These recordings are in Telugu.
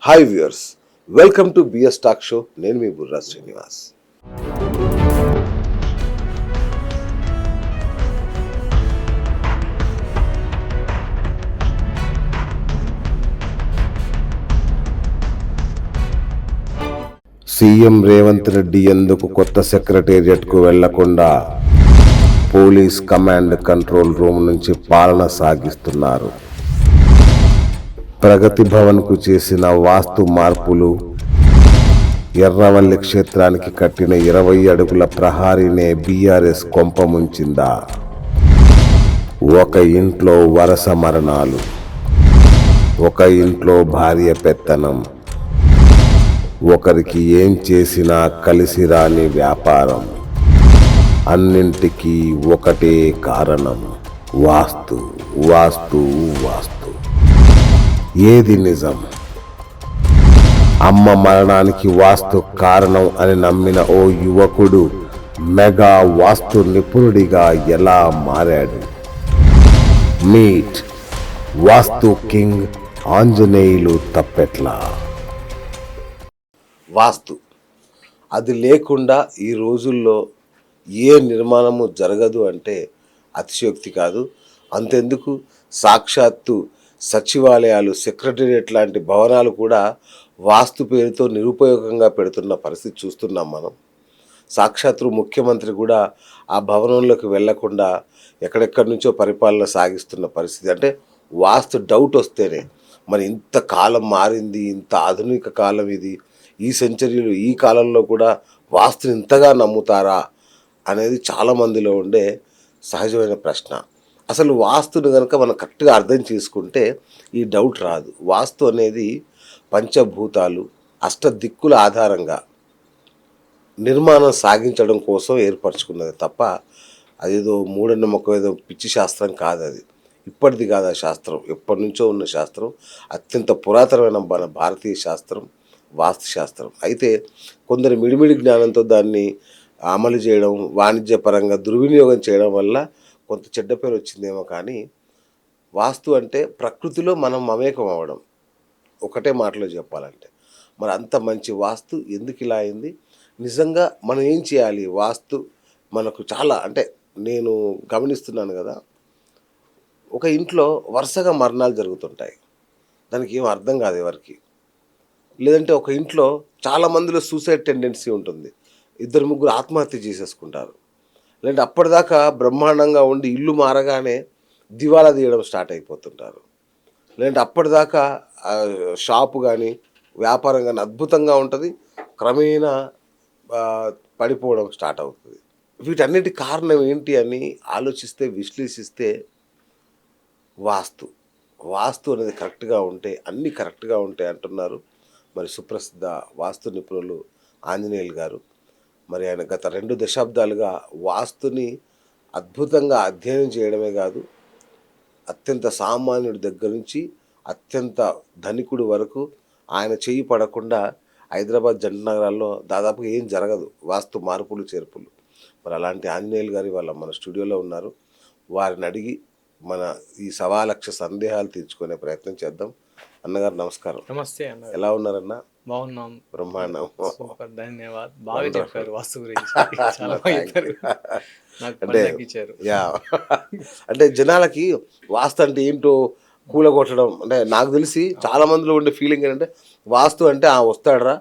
Hi viewers, welcome to BS talk show. నేను మీ బుర్రా శ్రీనివాస్. సీఎం రేవంత్ రెడ్డి ఎందుకు కొత్త సెక్రటేరియట్కు వెళ్లకుండా పోలీస్ కమాండ్ కంట్రోల్ రూమ్ నుంచి పాలన సాగిస్తున్నారు? ప్రగతి భవన్కు చేసిన వాస్తు మార్పులు, ఎర్రవల్లి క్షేత్రానికి కట్టిన 20 అడుగుల ప్రహారీనే బీఆర్ఎస్ కొంపముంచిందా? ఒక ఇంట్లో వరుస మరణాలు, ఒక ఇంట్లో భార్య పెత్తనం, ఒకరికి ఏం చేసినా కలిసి రాని వ్యాపారం, అన్నింటికీ ఒకటే కారణం: వాస్తు వాస్తు వాస్తు. ఏది నిజం? అమ్మ మరణానికి వాస్తు కారణం అని నమ్మిన ఓ యువకుడు మెగా వాస్తు నిపుణుడిగా ఎలా మారాడు? మీట్ వాస్తు కింగ్ ఆంజనేయులు తప్పెట్లా. వాస్తు అది లేకుండా ఈ రోజుల్లో ఏ నిర్మాణము జరగదు అంటే అతిశయోక్తి కాదు. అంతెందుకు, సాక్షాత్తు సచివాలయాలు, సెక్రటేరియట్ లాంటి భవనాలు కూడా వాస్తు పేరుతో నిరుపయోగంగా పెడుతున్న పరిస్థితి చూస్తున్నాం మనం. సాక్షాత్తు ముఖ్యమంత్రి కూడా ఆ భవనంలోకి వెళ్లకుండా ఎక్కడెక్కడి నుంచో పరిపాలన సాగిస్తున్న పరిస్థితి. అంటే వాస్తు డౌట్ వస్తేనే, మరి ఇంత కాలం మారింది, ఇంత ఆధునిక కాలం ఇది, ఈ సెంచరీలు, ఈ కాలంలో కూడా వాస్తుని ఇంతగా నమ్ముతారా అనేది చాలామందిలో ఉండే సహజమైన ప్రశ్న. అసలు వాస్తుని కనుక మనం కరెక్ట్గా అర్థం చేసుకుంటే ఈ డౌట్ రాదు. వాస్తు అనేది పంచభూతాలు, అష్టదిక్కుల ఆధారంగా నిర్మాణం సాగించడం కోసం ఏర్పరచుకున్నది తప్ప అదేదో మూఢనమ్మకం, ఏదో పిచ్చి శాస్త్రం కాదు. అది ఇప్పటిది కాదు. ఆ శాస్త్రం ఎప్పటి నుంచో ఉన్న శాస్త్రం, అత్యంత పురాతనమైన మన భారతీయ శాస్త్రం వాస్తు శాస్త్రం. అయితే కొందరు మిడిమిడి జ్ఞానంతో దాన్ని అమలు చేయడం, వాణిజ్యపరంగా దుర్వినియోగం చేయడం వల్ల కొంత చెడ్డ పేరు వచ్చిందేమో. కానీ వాస్తు అంటే ప్రకృతిలో మనం మమేకం అవ్వడం, ఒకటే మాటలో చెప్పాలంటే. మరి అంత మంచి వాస్తు ఎందుకు ఇలా అయింది? నిజంగా మనం ఏం చేయాలి? వాస్తు మనకు చాలా, అంటే నేను గమనిస్తున్నాను కదా, ఒక ఇంట్లో వరుసగా మరణాలు జరుగుతుంటాయి, దానికి ఏం అర్థం కాదు ఎవరికి. లేదంటే ఒక ఇంట్లో చాలామందిలో సూసైడ్ టెండెన్సీ ఉంటుంది, 2-3 ఆత్మహత్య చేసేసుకుంటారు. లేదంటే అప్పటిదాకా బ్రహ్మాండంగా ఉండి ఇల్లు మారగానే దివాలా తీయడం స్టార్ట్ అయిపోతుంటారు. లేదంటే అప్పటిదాకా షాపు కానీ వ్యాపారం కానీ అద్భుతంగా ఉంటుంది, క్రమేణా పడిపోవడం స్టార్ట్ అవుతుంది. వీటన్నిటి కారణం ఏంటి అని ఆలోచిస్తే, విశ్లేషిస్తే వాస్తు వాస్తు అనేది కరెక్ట్గా ఉంటే అన్నీ కరెక్ట్గా ఉంటాయి అంటున్నారు మరి సుప్రసిద్ధ వాస్తు నిపుణులు ఆంజనేయులు గారు. మరి ఆయన గత 2 దశాబ్దాలుగా వాస్తుని అద్భుతంగా అధ్యయనం చేయడమే కాదు, అత్యంత సామాన్యుడి దగ్గర నుంచి అత్యంత ధనికుడి వరకు ఆయన చెయ్యి పడకుండా హైదరాబాద్ జంట నగరాల్లో దాదాపుగా ఏం జరగదు వాస్తు మార్పులు చేర్పులు. మరి అలాంటి ఆంజనేయులు గారి వాళ్ళ మన స్టూడియోలో ఉన్నారు. వారిని అడిగి మన ఈ 1,00,000 సందేహాలు తీర్చుకునే ప్రయత్నం చేద్దాం. అన్నగారు నమస్కారం. నమస్తే అన్న. ఎలా ఉన్నారన్న? బాగున్నాం. బ్రహ్మాండం. సూపర్, ధన్యవాద్. బాగా చెప్పారు వాస్తు గురించి. చాలా బాగా చెప్పారు. నాకు పని తగ్గించారు. యా అంటే జనాలకి వాస్తు అంటే ఏంటో కూలగొట్టడం, అంటే నాకు తెలిసి చాలా మందిలో ఉండే ఫీలింగ్ ఏంటంటే వాస్తు అంటే వస్తాడరా,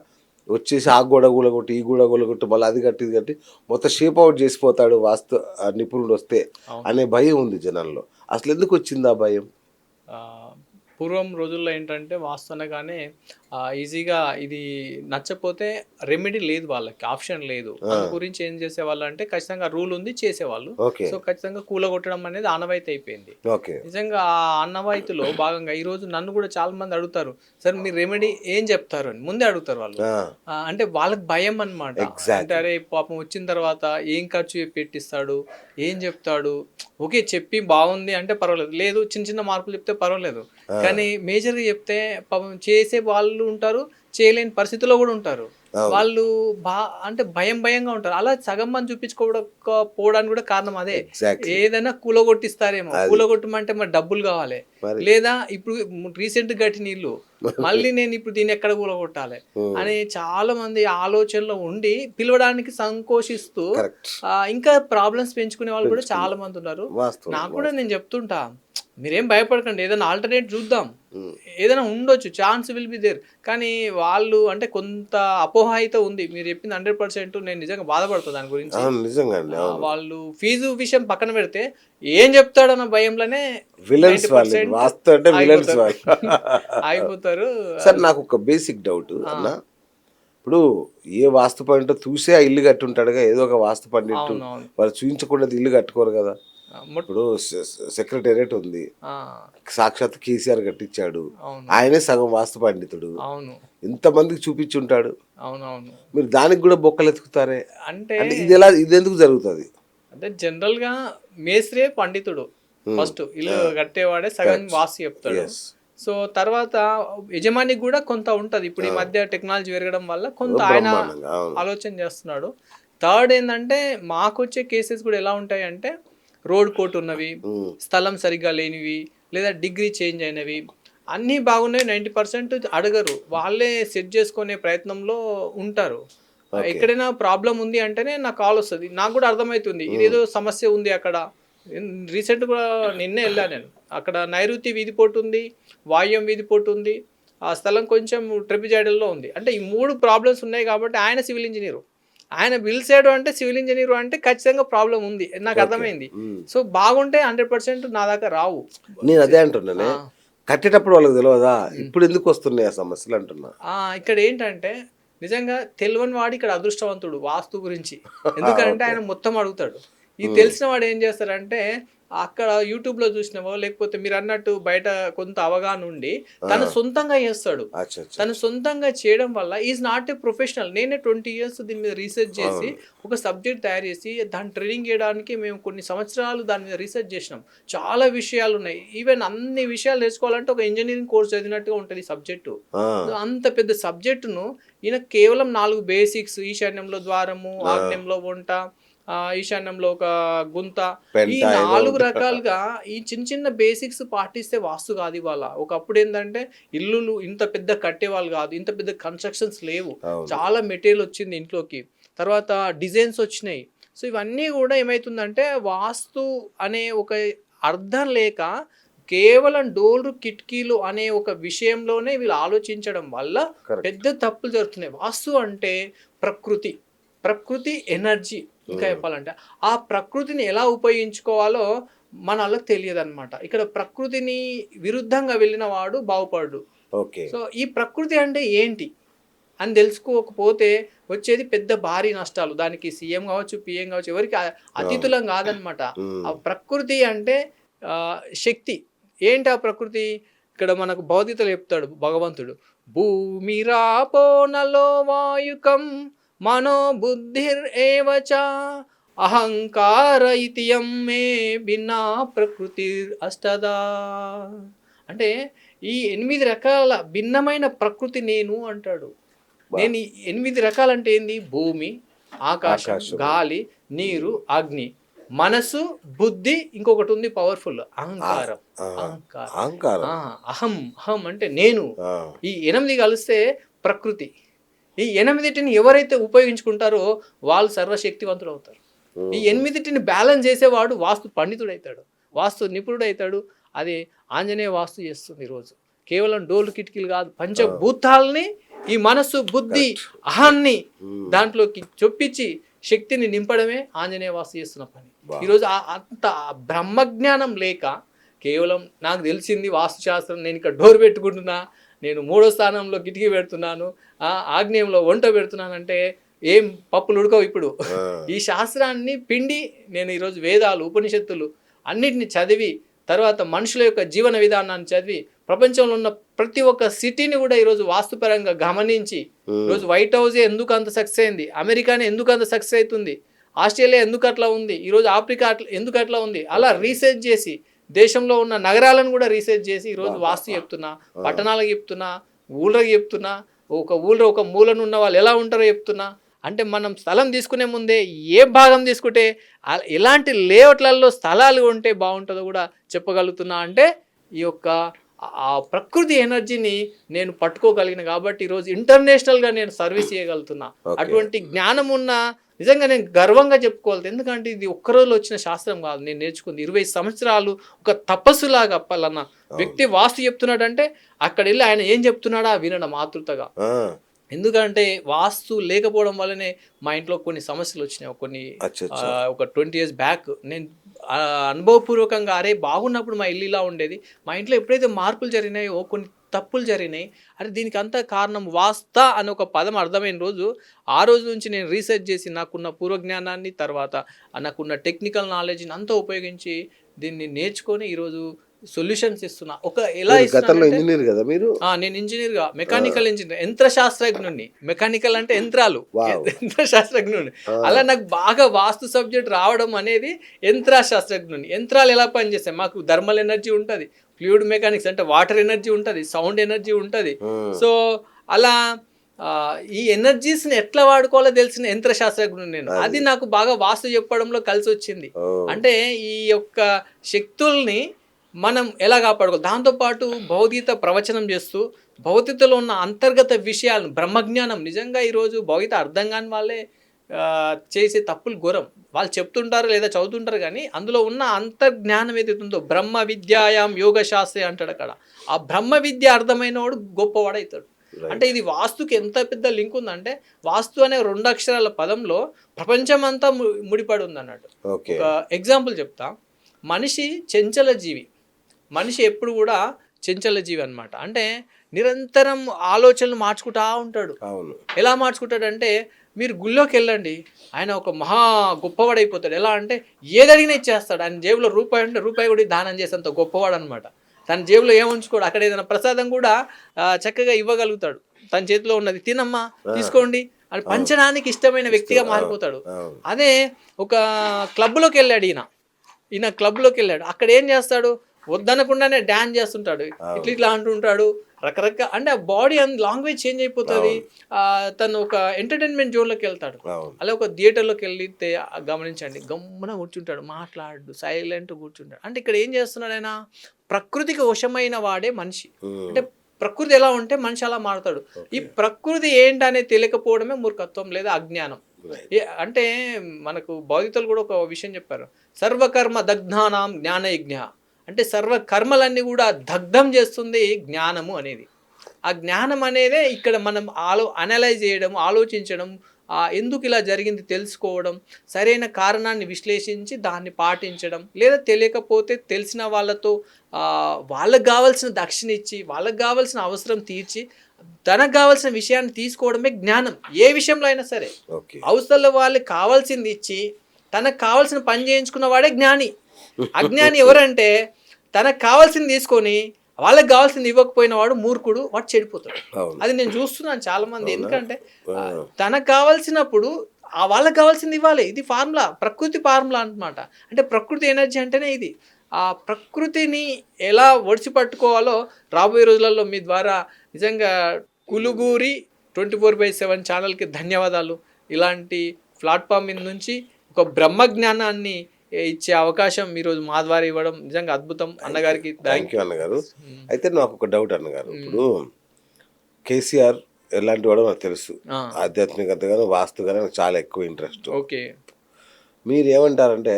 వచ్చేసి ఆ గోడ కూలగొట్టి, ఈ గోడ కూలగొట్టి, మళ్ళీ అది కట్టి ఇది కట్టి మొత్తం షేప్ అవుట్ చేసిపోతాడు వాస్తు నిపుణుడు వస్తే అనే భయం ఉంది జనాల్లో. అసలు ఎందుకు వచ్చింది ఆ భయం? పూర్వం రోజుల్లో ఏంటంటే వాస్తు అనగానే ఈజీగా ఇది నచ్చపోతే రెమెడీ లేదు, వాళ్ళకి ఆప్షన్ లేదు. దాని గురించి ఏం చేసేవాళ్ళు అంటే ఖచ్చితంగా రూల్ ఉంది, చేసేవాళ్ళు. సో ఖచ్చితంగా కూలగొట్టడం అనేది ఆనవాయితీ అయిపోయింది. నిజంగా ఆ ఆనవాయితీలో భాగంగా ఈ రోజు నన్ను కూడా చాలా మంది అడుగుతారు, సార్ మీరు రెమెడీ ఏం చెప్తారు అని ముందే అడుగుతారు వాళ్ళు. అంటే వాళ్ళకి భయం అనమాట. అంటే అరే పాపం వచ్చిన తర్వాత ఏం ఖర్చు పెట్టిస్తాడు, ఏం చెప్తాడు, ఓకే చెప్పి బాగుంది అంటే పర్వాలేదు, లేదు చిన్న చిన్న మార్పులు చెప్తే పర్వాలేదు, కానీ మేజర్గా చెప్తే పాపం చేసే వాళ్ళు ఉంటారు, చేయలేని పరిస్థితిలో కూడా ఉంటారు. వాళ్ళు అంటే భయంగా ఉంటారు. అలా సగం మంది చూపించుకోకపోవడానికి కూడా కారణం అదే. ఎగ్జాక్ట్లీ. ఏదైనా కూలగొట్టిస్తారేమో, కూలగొట్టమంటే మరి డబ్బులు కావాలి, మరి లేదా ఇప్పుడు రీసెంట్ కట్టిన ఇల్లు మళ్ళీ నేను ఇప్పుడు దీన్ని ఎక్కడ కూలగొట్టాలి అని చాలా మంది ఆలోచనలో ఉండి పిలవడానికి సంకోచిస్తూ కరెక్ట్. ఇంకా ప్రాబ్లమ్స్ పెంచుకునే వాళ్ళు కూడా చాలా మంది ఉన్నారు. వాస్తవం. నాకు కూడా నేను చెప్తుంటా, మీరేం భయపడకండి, ఏదైనా ఆల్టర్నేట్ చూద్దాం, ఉమ్. ఏదైనా ఉండొచ్చు, ఛాన్స్ విల్ బి దేర్. కానీ వాళ్ళు అంటే కొంత అపోహ అయితే ఉంది. మీరు చెప్పింది 100%. నేను నిజంగా బాధపడుతుంది దాని గురించి. అవును, నిజంగా అండి. అవును. వాళ్ళు ఫీజు విషయం పక్కన పెడితే ఏం చెప్తాడన్న భయంలోనే విలన్స్ వాళ్ళు, 90% వాస్తు అంటే విలన్స్ వాళ్ళు. ఆగిపోతారు. సార్ నాకు ఒక బేసిక్ డౌట్ అన్న, ఇప్పుడు ఏ వాస్తు పండితుడు చూసే ఆ ఇల్లు కట్టుంటాడుగా, ఏదో ఒక వాస్తు పండితుడు అవునవును. వాళ్ళు చూపించకుండా ఇల్లు కట్టుకోరు కదా. ఇప్పుడు సెక్రటేరియట్ ఉంది, సాక్షాత్ కేసీఆర్ కట్టించాడు, అవును ఆయనే సగం వాస్తు పండితుడు, అవును ఇంతమందికి చూపించుంటాడు. అవునవును. మీరు దానికి కూడా బొక్కలు ఎత్తుకుతారే అంటే అంటే ఇది ఎందుకు జరుగుతుంది? అంటే జనరల్ గా మేస్త్రే పండితుడు, ఫస్ట్ ఇల్లు కట్టేవాడే సగం వాస్తు చెప్తాడు. సో తర్వాత యజమానికి కూడా కొంత ఉంటది. ఇప్పుడు ఈ మధ్య టెక్నాలజీ పెరగడం వల్ల కొంత ఆయన ఆలోచన చేస్తున్నాడు. థర్డ్ ఏంటంటే మాకు వచ్చే కేసెస్ కూడా ఎలా ఉంటాయి అంటే, రోడ్ కోట్ ఉన్నవి, స్థలం సరిగ్గా లేనివి, లేదా డిగ్రీ చేంజ్ అయినవి, అన్నీ బాగున్నాయి. 90% అడగరు, వాళ్ళే సెట్ చేసుకునే ప్రయత్నంలో ఉంటారు. ఎక్కడైనా ప్రాబ్లం ఉంది అంటేనే నాకు కాల్ వస్తుంది. నాకు కూడా అర్థమవుతుంది ఇదేదో సమస్య ఉంది అక్కడ. రీసెంట్ కూడా నిన్నే వెళ్ళా నేను. అక్కడ నైరుతి వీధి పోటు ఉంది, వాయువ్యం వీధి పోటు ఉంది, ఆ స్థలం కొంచెం ట్రెపిజైడల్లో ఉంది. అంటే ఈ 3 ప్రాబ్లమ్స్ ఉన్నాయి కాబట్టి ఆయన సివిల్ ఇంజనీరు, ఆయన పిలిచాడు అంటే సివిల్ ఇంజనీర్ అంటే ఖచ్చితంగా ప్రాబ్లం ఉంది, నాకు అర్థమైంది. సో బాగుంటే 100% నా దాకా రావు. నేను అదే అంటున్నానే, కట్టేటప్పుడు వాళ్ళకి తెలియదా, ఇప్పుడు ఎందుకు వస్తున్నాయి ఆ సమస్యలు అంటున్నా. ఇక్కడ ఏంటంటే నిజంగా తెలియని వాడు ఇక్కడ అదృష్టవంతుడు వాస్తు గురించి. ఎందుకంటే ఆయన మొత్తం అడుగుతాడు. ఇది తెలిసిన వాడు ఏం చేస్తారంటే, అక్కడ యూట్యూబ్లో చూసినావో లేకపోతే మీరు అన్నట్టు బయట కొంత అవగాహన ఉండి తను సొంతంగా చేస్తాడు. తను సొంతంగా చేయడం వల్ల ఈజ్ నాట్ ఏ ప్రొఫెషనల్. నేనే 20 years దీని మీద రీసెర్చ్ చేసి ఒక సబ్జెక్ట్ తయారు చేసి దాన్ని ట్రైనింగ్ చేయడానికి మేము కొన్ని సంవత్సరాలు దాని మీద రీసెర్చ్ చేసినాం. చాలా విషయాలు ఉన్నాయి. ఈవెన్ అన్ని విషయాలు నేర్చుకోవాలంటే ఒక ఇంజనీరింగ్ కోర్స్ చదివినట్టుగా ఉంటుంది సబ్జెక్టు. అంత పెద్ద సబ్జెక్టును ఈయన కేవలం 4 బేసిక్స్, ఈశాన్యంలో ద్వారము, ఆగ్నేయంలో వంట, ఈశాన్యంలో ఒక గుంత, ఈ 4 రకాలుగా ఈ చిన్న బేసిక్స్ పాటిస్తే వాస్తు కాదు ఇవాళ. ఒకప్పుడు ఏంటంటే ఇల్లులు ఇంత పెద్ద కట్టేవాళ్ళు కాదు, ఇంత పెద్ద కన్స్ట్రక్షన్స్ లేవు, చాలా మెటీరియల్ వచ్చింది ఇంట్లోకి, తర్వాత డిజైన్స్ వచ్చినాయి. సో ఇవన్నీ కూడా ఏమవుతుందంటే వాస్తు అనే ఒక అర్థం లేక కేవలం డోర్లు కిటికీలు అనే ఒక విషయంలోనే వీళ్ళు ఆలోచించడం వల్ల పెద్ద తప్పులు జరుగుతున్నాయి. వాస్తు అంటే ప్రకృతి ఎనర్జీ. ఇంకా చెప్పాలంటే ఆ ప్రకృతిని ఎలా ఉపయోగించుకోవాలో మనకు తెలియదు అనమాట. ఇక్కడ ప్రకృతిని విరుద్ధంగా వెళ్ళిన వాడు బాగుపడు. సో ఈ ప్రకృతి అంటే ఏంటి అని తెలుసుకోకపోతే వచ్చేది పెద్ద భారీ నష్టాలు. దానికి సీఎం కావచ్చు, పిఎం కావచ్చు, ఎవరికి అతిథులం కాదనమాట. ఆ ప్రకృతి అంటే శక్తి. ఏంటి ఆ ప్రకృతి? ఇక్కడ మనకు భౌతికతలు చెప్తాడు భగవంతుడు, భూమి రాపోనలో వాయుకం మనోబుద్ధిర్ ఏవచ అహంకార ఇతియం మే భిన్నా ప్రకృతి అష్టదా. అంటే ఈ 8 రకాల భిన్నమైన ప్రకృతి నేను అంటాడు. నేను ఈ 8 రకాలంటే ఏంది? భూమి, ఆకాశం, గాలి, నీరు, అగ్ని, మనసు, బుద్ధి, ఇంకొకటి ఉంది పవర్ఫుల్, అహంకారం. అహం అంటే నేను. ఈ 8 కలిస్తే ప్రకృతి. ఈ 8టిని ఎవరైతే ఉపయోగించుకుంటారో వాళ్ళు సర్వశక్తివంతుడు అవుతారు. ఈ 8టిని బ్యాలెన్స్ చేసేవాడు వాస్తు పండితుడు అవుతాడు, వాస్తు నిపుణుడు అవుతాడు. అది ఆంజనేయ వాస్తు చేస్తుంది ఈరోజు. కేవలం డోర్లు కిటికీలు కాదు, పంచభూతాలని, ఈ మనస్సు, బుద్ధి, అహాన్ని దాంట్లోకి చొప్పించి శక్తిని నింపడమే ఆంజనేయ వాస్తు చేస్తున్న పని. ఈరోజు అంత బ్రహ్మజ్ఞానం లేక కేవలం నాకు తెలిసింది వాస్తుశాస్త్రం, నేను ఇక్కడ డోర్ పెట్టుకుంటున్నా, నేను 3వ స్థానంలో కిటికీ పెడుతున్నాను, ఆగ్నేయంలో వంట పెడుతున్నానంటే ఏం పప్పులు ఉడకవు. ఇప్పుడు ఈ శాస్త్రాన్ని పిండి నేను ఈరోజు వేదాలు, ఉపనిషత్తులు అన్నిటిని చదివి, తర్వాత మనుషుల యొక్క జీవన విధానాన్ని చదివి, ప్రపంచంలో ఉన్న ప్రతి ఒక్క సిటీని కూడా ఈరోజు వాస్తుపరంగా గమనించి, ఈరోజు వైట్ హౌసే ఎందుకు అంత సక్సెస్ అయింది, అమెరికానే ఎందుకు అంత సక్సెస్ అవుతుంది, ఆస్ట్రేలియా ఎందుకు అట్లా ఉంది, ఈరోజు ఆఫ్రికా ఎందుకు అట్లా ఉంది, అలా రీసెర్చ్ చేసి దేశంలో ఉన్న నగరాలను కూడా రీసెర్చ్ చేసి ఈరోజు వాస్తు చెప్తున్నా, పట్టణాలకు చెప్తున్నా, ఊళ్ళకి చెప్తున్నా, ఒక ఊళ్ళో ఒక మూలన ఉన్న వాళ్ళు ఎలా ఉంటారో చెప్తున్నా. అంటే మనం స్థలం తీసుకునే ముందే ఏ భాగం తీసుకుంటే ఎలాంటి లేఅవుట్లలో స్థలాలు ఉంటే బాగుంటుందో కూడా చెప్పగలుగుతున్నా. అంటే ఈ యొక్క ఆ ప్రకృతి ఎనర్జీని నేను పట్టుకోగలిగిన కాబట్టి ఈరోజు ఇంటర్నేషనల్గా నేను సర్వీస్ చేయగలుగుతున్నా. ఓకే. అటువంటి జ్ఞానం ఉన్న నిజంగా నేను గర్వంగా చెప్పుకోవాలి. ఎందుకంటే ఇది ఒక్క రోజులో వచ్చిన శాస్త్రం కాదు. నేను నేర్చుకుంది 20 సంవత్సరాలు ఒక తపస్సులాగా పలానా వ్యక్తి వాస్తు చెప్తున్నాడంటే అక్కడ వెళ్ళి ఆయన ఏం చెప్తున్నాడా వినడం ఆతృతగా. ఆ, ఎందుకంటే వాస్తు లేకపోవడం వల్లనే మా ఇంట్లో కొన్ని సమస్యలు వచ్చినాయి. కొన్ని అచ్చా అచ్చా. ఒక 20 years బ్యాక్ నేను అనుభవపూర్వకంగా అరే బాగున్నప్పుడు మా ఇల్లు ఇలా ఉండేది. మా ఇంట్లో ఎప్పుడైతే మార్పులు జరిగినాయో కొన్ని తప్పులు జరిగినాయి. అరే దీనికి అంతా కారణం వాస్త అనే ఒక పదం అర్థమైన రోజు, ఆ రోజు నుంచి నేను రీసెర్చ్ చేసి నాకున్న పూర్వజ్ఞానాన్ని తర్వాత నాకున్న టెక్నికల్ నాలెడ్జ్ని అంతా ఉపయోగించి దీన్ని నేర్చుకొని ఈరోజు సొల్యూషన్స్ ఇస్తున్నా. ఒక ఎలా మీరు గతంలో ఇస్తున్నా ఇంజనీర్ కదా మీరు? నేను ఇంజనీర్గా మెకానికల్ ఇంజనీర్, యంత్ర శాస్త్రజ్ఞుడిని. మెకానికల్ అంటే యంత్రాలు, వావ్. యంత్ర శాస్త్రజ్ఞుడిని. అలా నాకు బాగా వాస్తు సబ్జెక్ట్ రావడం అనేది యంత్ర శాస్త్రజ్ఞుడిని. యంత్రాలు ఎలా పనిచేస్తాయి, మాకు థర్మల్ ఎనర్జీ ఉంటుంది, ఫ్లూయిడ్ మెకానిక్స్ అంటే వాటర్ ఎనర్జీ ఉంటుంది, సౌండ్ ఎనర్జీ ఉంటుంది. సో అలా ఈ ఎనర్జీస్ని ఎట్లా వాడుకోవాలో తెలిసిన యంత్ర శాస్త్రజ్ఞుడు నేను. అది నాకు బాగా వాస్తు చెప్పడంలో కలిసి వచ్చింది. అంటే ఈ యొక్క శక్తుల్ని మనం ఎలా కాపాడుకోవాలి, దాంతోపాటు భౌతికత ప్రవచనం చేస్తూ భౌతికతలో ఉన్న అంతర్గత విషయాలను బ్రహ్మజ్ఞానం. నిజంగా ఈరోజు భౌతికత అర్థం కాని వాళ్ళే చేసే తప్పులు ఘోరం. వాళ్ళు చెప్తుంటారు లేదా చదువుతుంటారు కానీ అందులో ఉన్న అంతర్జ్ఞానం ఏదైతే ఉందో బ్రహ్మ విద్యాయాం యోగ శాస్త్రి అంటాడు అక్కడ. ఆ బ్రహ్మ విద్య అర్థమైన వాడు గొప్పవాడవుతాడు. అంటే ఇది వాస్తుకి ఎంత పెద్ద లింక్ ఉందంటే వాస్తు అనే 2 అక్షరాల పదంలో ప్రపంచమంతా ముడిపడి ఉంది అన్నట్టు. ఒక ఎగ్జాంపుల్ చెప్తా. మనిషి చంచల జీవి. మనిషి ఎప్పుడు కూడా చంచల జీవి అనమాట. అంటే నిరంతరం ఆలోచనలు మార్చుకుంటా ఉంటాడు. ఎలా మార్చుకుంటాడంటే మీరు గుళ్ళోకి వెళ్ళండి, ఆయన ఒక మహా గొప్పవాడైపోతాడు. ఎలా అంటే ఏది అడిగినా ఇచ్చేస్తాడు. ఆయన జేబులో రూపాయి ఉంటే రూపాయి కూడా దానం చేసేంత గొప్పవాడు అనమాట. తన జేబులో ఏముంచుకోడు. అక్కడ ఏదైనా ప్రసాదం కూడా చక్కగా ఇవ్వగలుగుతాడు. తన చేతిలో ఉన్నది తినమ్మా తీసుకోండి అని పంచడానికి ఇష్టమైన వ్యక్తిగా మారిపోతాడు. అదే ఒక క్లబ్లోకి వెళ్ళాడు ఈయన క్లబ్లోకి వెళ్ళాడు. అక్కడ ఏం చేస్తాడు, వద్దనకుండానే డ్యాన్స్ చేస్తుంటాడు, ఇట్లా అంటుంటాడు రకరకాల. అంటే ఆ బాడీ అండ్ లాంగ్వేజ్ చేంజ్ అయిపోతుంది. తను ఒక ఎంటర్టైన్మెంట్ జోన్లోకి వెళ్తాడు. అలా ఒక థియేటర్లోకి వెళ్తే గమనించండి, గమ్మున కూర్చుంటాడు, మాట్లాడు, సైలెంట్ కూర్చుంటాడు. అంటే ఇక్కడ ఏం చేస్తున్నాడు, ఆయన ప్రకృతికి వశమైన వాడే మనిషి. అంటే ప్రకృతి ఎలా ఉంటే మనిషి అలా మారుతాడు. ఈ ప్రకృతి ఏంటనేది తెలియకపోవడమే మూర్ఖత్వం లేదా అజ్ఞానం. అంటే మనకు భౌతికతలు కూడా ఒక విషయం చెప్పారు, సర్వకర్మ దగ్ధానాం జ్ఞానయజ్ఞ. అంటే సర్వ కర్మలన్నీ కూడా దగ్ధం చేస్తుంది జ్ఞానము అనేది. ఆ జ్ఞానం అనేదే ఇక్కడ మనం అనలైజ్ చేయడం, ఆలోచించడం, ఎందుకు ఇలా జరిగింది తెలుసుకోవడం, సరైన కారణాన్ని విశ్లేషించి దాన్ని పాటించడం, లేదా తెలియకపోతే తెలిసిన వాళ్ళతో వాళ్ళకు కావాల్సిన దక్షిణ ఇచ్చి వాళ్ళకు కావాల్సిన అవసరం తీర్చి తనకు కావాల్సిన విషయాన్ని తీసుకోవడమే జ్ఞానం. ఏ విషయంలో అయినా సరే అవసరాల వాళ్ళకి కావాల్సింది ఇచ్చి తనకు కావాల్సిన పని చేయించుకున్న వాడే జ్ఞాని. అజ్ఞాని ఎవరంటే తనకు కావాల్సింది తీసుకొని వాళ్ళకి కావాల్సింది ఇవ్వకపోయిన వాడు మూర్ఖుడు, వాడు చెడిపోతాడు. అది నేను చూస్తున్నాను చాలా మంది. ఎందుకంటే తనకు కావాల్సినప్పుడు వాళ్ళకి కావాల్సింది ఇవ్వాలి. ఇది ఫార్ములా, ప్రకృతి ఫార్ములా అన్నమాట. అంటే ప్రకృతి ఎనర్జీ అంటేనే ఇది. ఆ ప్రకృతిని ఎలా ఒడిచి పట్టుకోవాలో రాబోయే రోజులలో మీ ద్వారా నిజంగా కులుగూరి 24/7 ఛానల్కి ధన్యవాదాలు. ఇలాంటి ప్లాట్ఫామ్ మీద నుంచి ఒక బ్రహ్మజ్ఞానాన్ని ఇచ్చే అవకాశం ఈరోజు మా ద్వారా ఇవ్వడం నిజంగా అద్భుతం. అన్నగారికి థ్యాంక్ యూ అన్నగారు. అయితే నాకు ఒక డౌట్ అన్నగారు, ఇప్పుడు కేసీఆర్ ఎలాంటి వాడో నాకు తెలుసు, ఆధ్యాత్మికతగాను వాస్తుగానే నాకు చాలా ఎక్కువ ఇంట్రెస్ట్. ఓకే, మీరు ఏమంటారంటే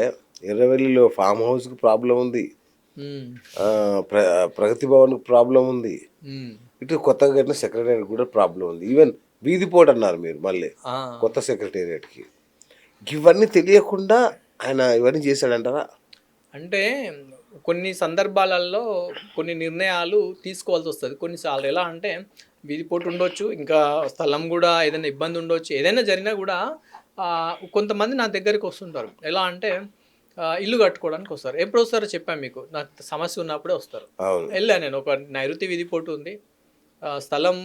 ఎర్రవెల్లిలో ఫామ్ హౌస్కి ప్రాబ్లం ఉంది, ప్రగతి భవన్కి ప్రాబ్లం ఉంది, ఇటు కొత్తగా కట్టిన సెక్రటేరియట్ కూడా ప్రాబ్లం ఉంది, ఈవెన్ వీధి పోటు అన్నారు మీరు మళ్ళీ కొత్త సెక్రటేరియట్కి. ఇవన్నీ తెలియకుండా ఆయన ఇవన్నీ చేశాడంటారా? అంటే కొన్ని సందర్భాలలో కొన్ని నిర్ణయాలు తీసుకోవాల్సి వస్తుంది కొన్నిసార్లు. ఎలా అంటే వీధి పోటు ఉండొచ్చు, ఇంకా స్థలం కూడా ఏదైనా ఇబ్బంది ఉండొచ్చు, ఏదైనా జరిగినా కూడా కొంతమంది నా దగ్గరికి వస్తుంటారు. ఎలా అంటే ఇల్లు కట్టుకోవడానికి వస్తారు. ఎప్పుడు వస్తారో చెప్పాను మీకు, నాకు సమస్య ఉన్నప్పుడే వస్తారు. వెళ్ళా నేను, ఒక నైరుతి వీధి పోటు ఉంది, స్థలం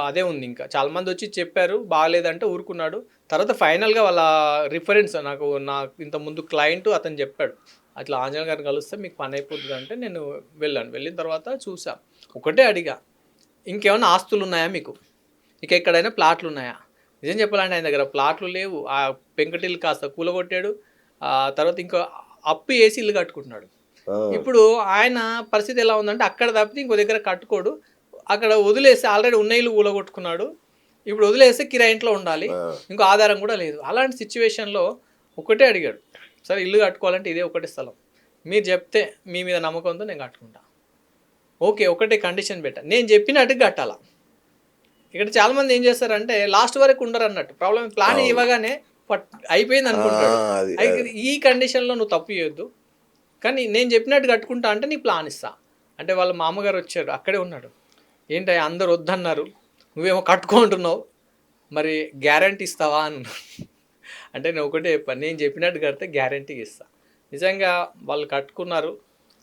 అదే ఉంది. ఇంకా చాలామంది వచ్చి చెప్పారు, బాగాలేదంటే ఊరుకున్నాడు. తర్వాత ఫైనల్గా వాళ్ళ రిఫరెన్స్ నాకు ఇంత ముందు క్లయింట్ అతను చెప్పాడు, అట్లా ఆంజనేయ గారిని కలిస్తే మీకు పని అయిపోతుంది అంటే నేను వెళ్ళాను. వెళ్ళిన తర్వాత చూసా, ఒకటే అడిగా, ఇంకేమైనా ఆస్తులు ఉన్నాయా మీకు, ఇక ఎక్కడైనా ప్లాట్లు ఉన్నాయా? నిజం చెప్పాలంటే ఆయన దగ్గర ప్లాట్లు లేవు. ఆ పెంకుటిల్లు కాస్త కూలగొట్టాడు. తర్వాత ఇంకో అప్పు చేసి ఇల్లు కట్టుకుంటున్నాడు. ఆ, ఇప్పుడు ఆయన పరిస్థితి ఎలా ఉందంటే అక్కడ తప్పితే ఇంకో దగ్గర కట్టుకోడు. అక్కడ వదిలేసి ఆల్రెడీ ఉన్న ఇల్లు కూలగొట్టుకున్నాడు. ఇప్పుడు వదిలేస్తే కిరాయి ఇంట్లో ఉండాలి. ఆ, ఇంకో ఆధారం కూడా లేదు. అలాంటి సిచ్యువేషన్‌లో ఒకటే అడిగాడు. సరే ఇల్లు కట్టుకోవాలంటే ఇదే ఒకటే స్థలం. మీరు చెప్తే మీ మీద నమ్మకంతో నేను కట్టుకుంటా. ఓకే. ఒకటే కండిషన్ పెట్టా. నేను చెప్పినట్టుగా కట్టాలా. ఇక్కడ చాలామంది ఏం చేస్తారంటే లాస్ట్ వరకు ఉండరన్నట్టు. ప్లాన్ అవును. ఇవ్వగానే అయిపోయింది ఆ, అనుకుంటాడు. అది అయితే ఈ కండిషన్‌లో నువ్వు తప్పు చేయొద్దు. కానీ నేను చెప్పినట్టు కట్టుకుంటా అంటే నీ ప్లాన్ ఇస్తా. అంటే వాళ్ళ మామగారు వచ్చాడు. అక్కడే ఉన్నాడు. ఏంటయ్యా అందరూ వద్దన్నారు. నువ్వేమో కట్టుకో అంటున్నావు. మరి గ్యారంటీ ఇస్తావా అన్నాడు. అంటే నేను ఒకటే చెప్పాను. నేను చెప్పినట్టు కడితే గ్యారంటీ ఇస్తా. నిజంగా వాళ్ళు కట్టుకున్నారు.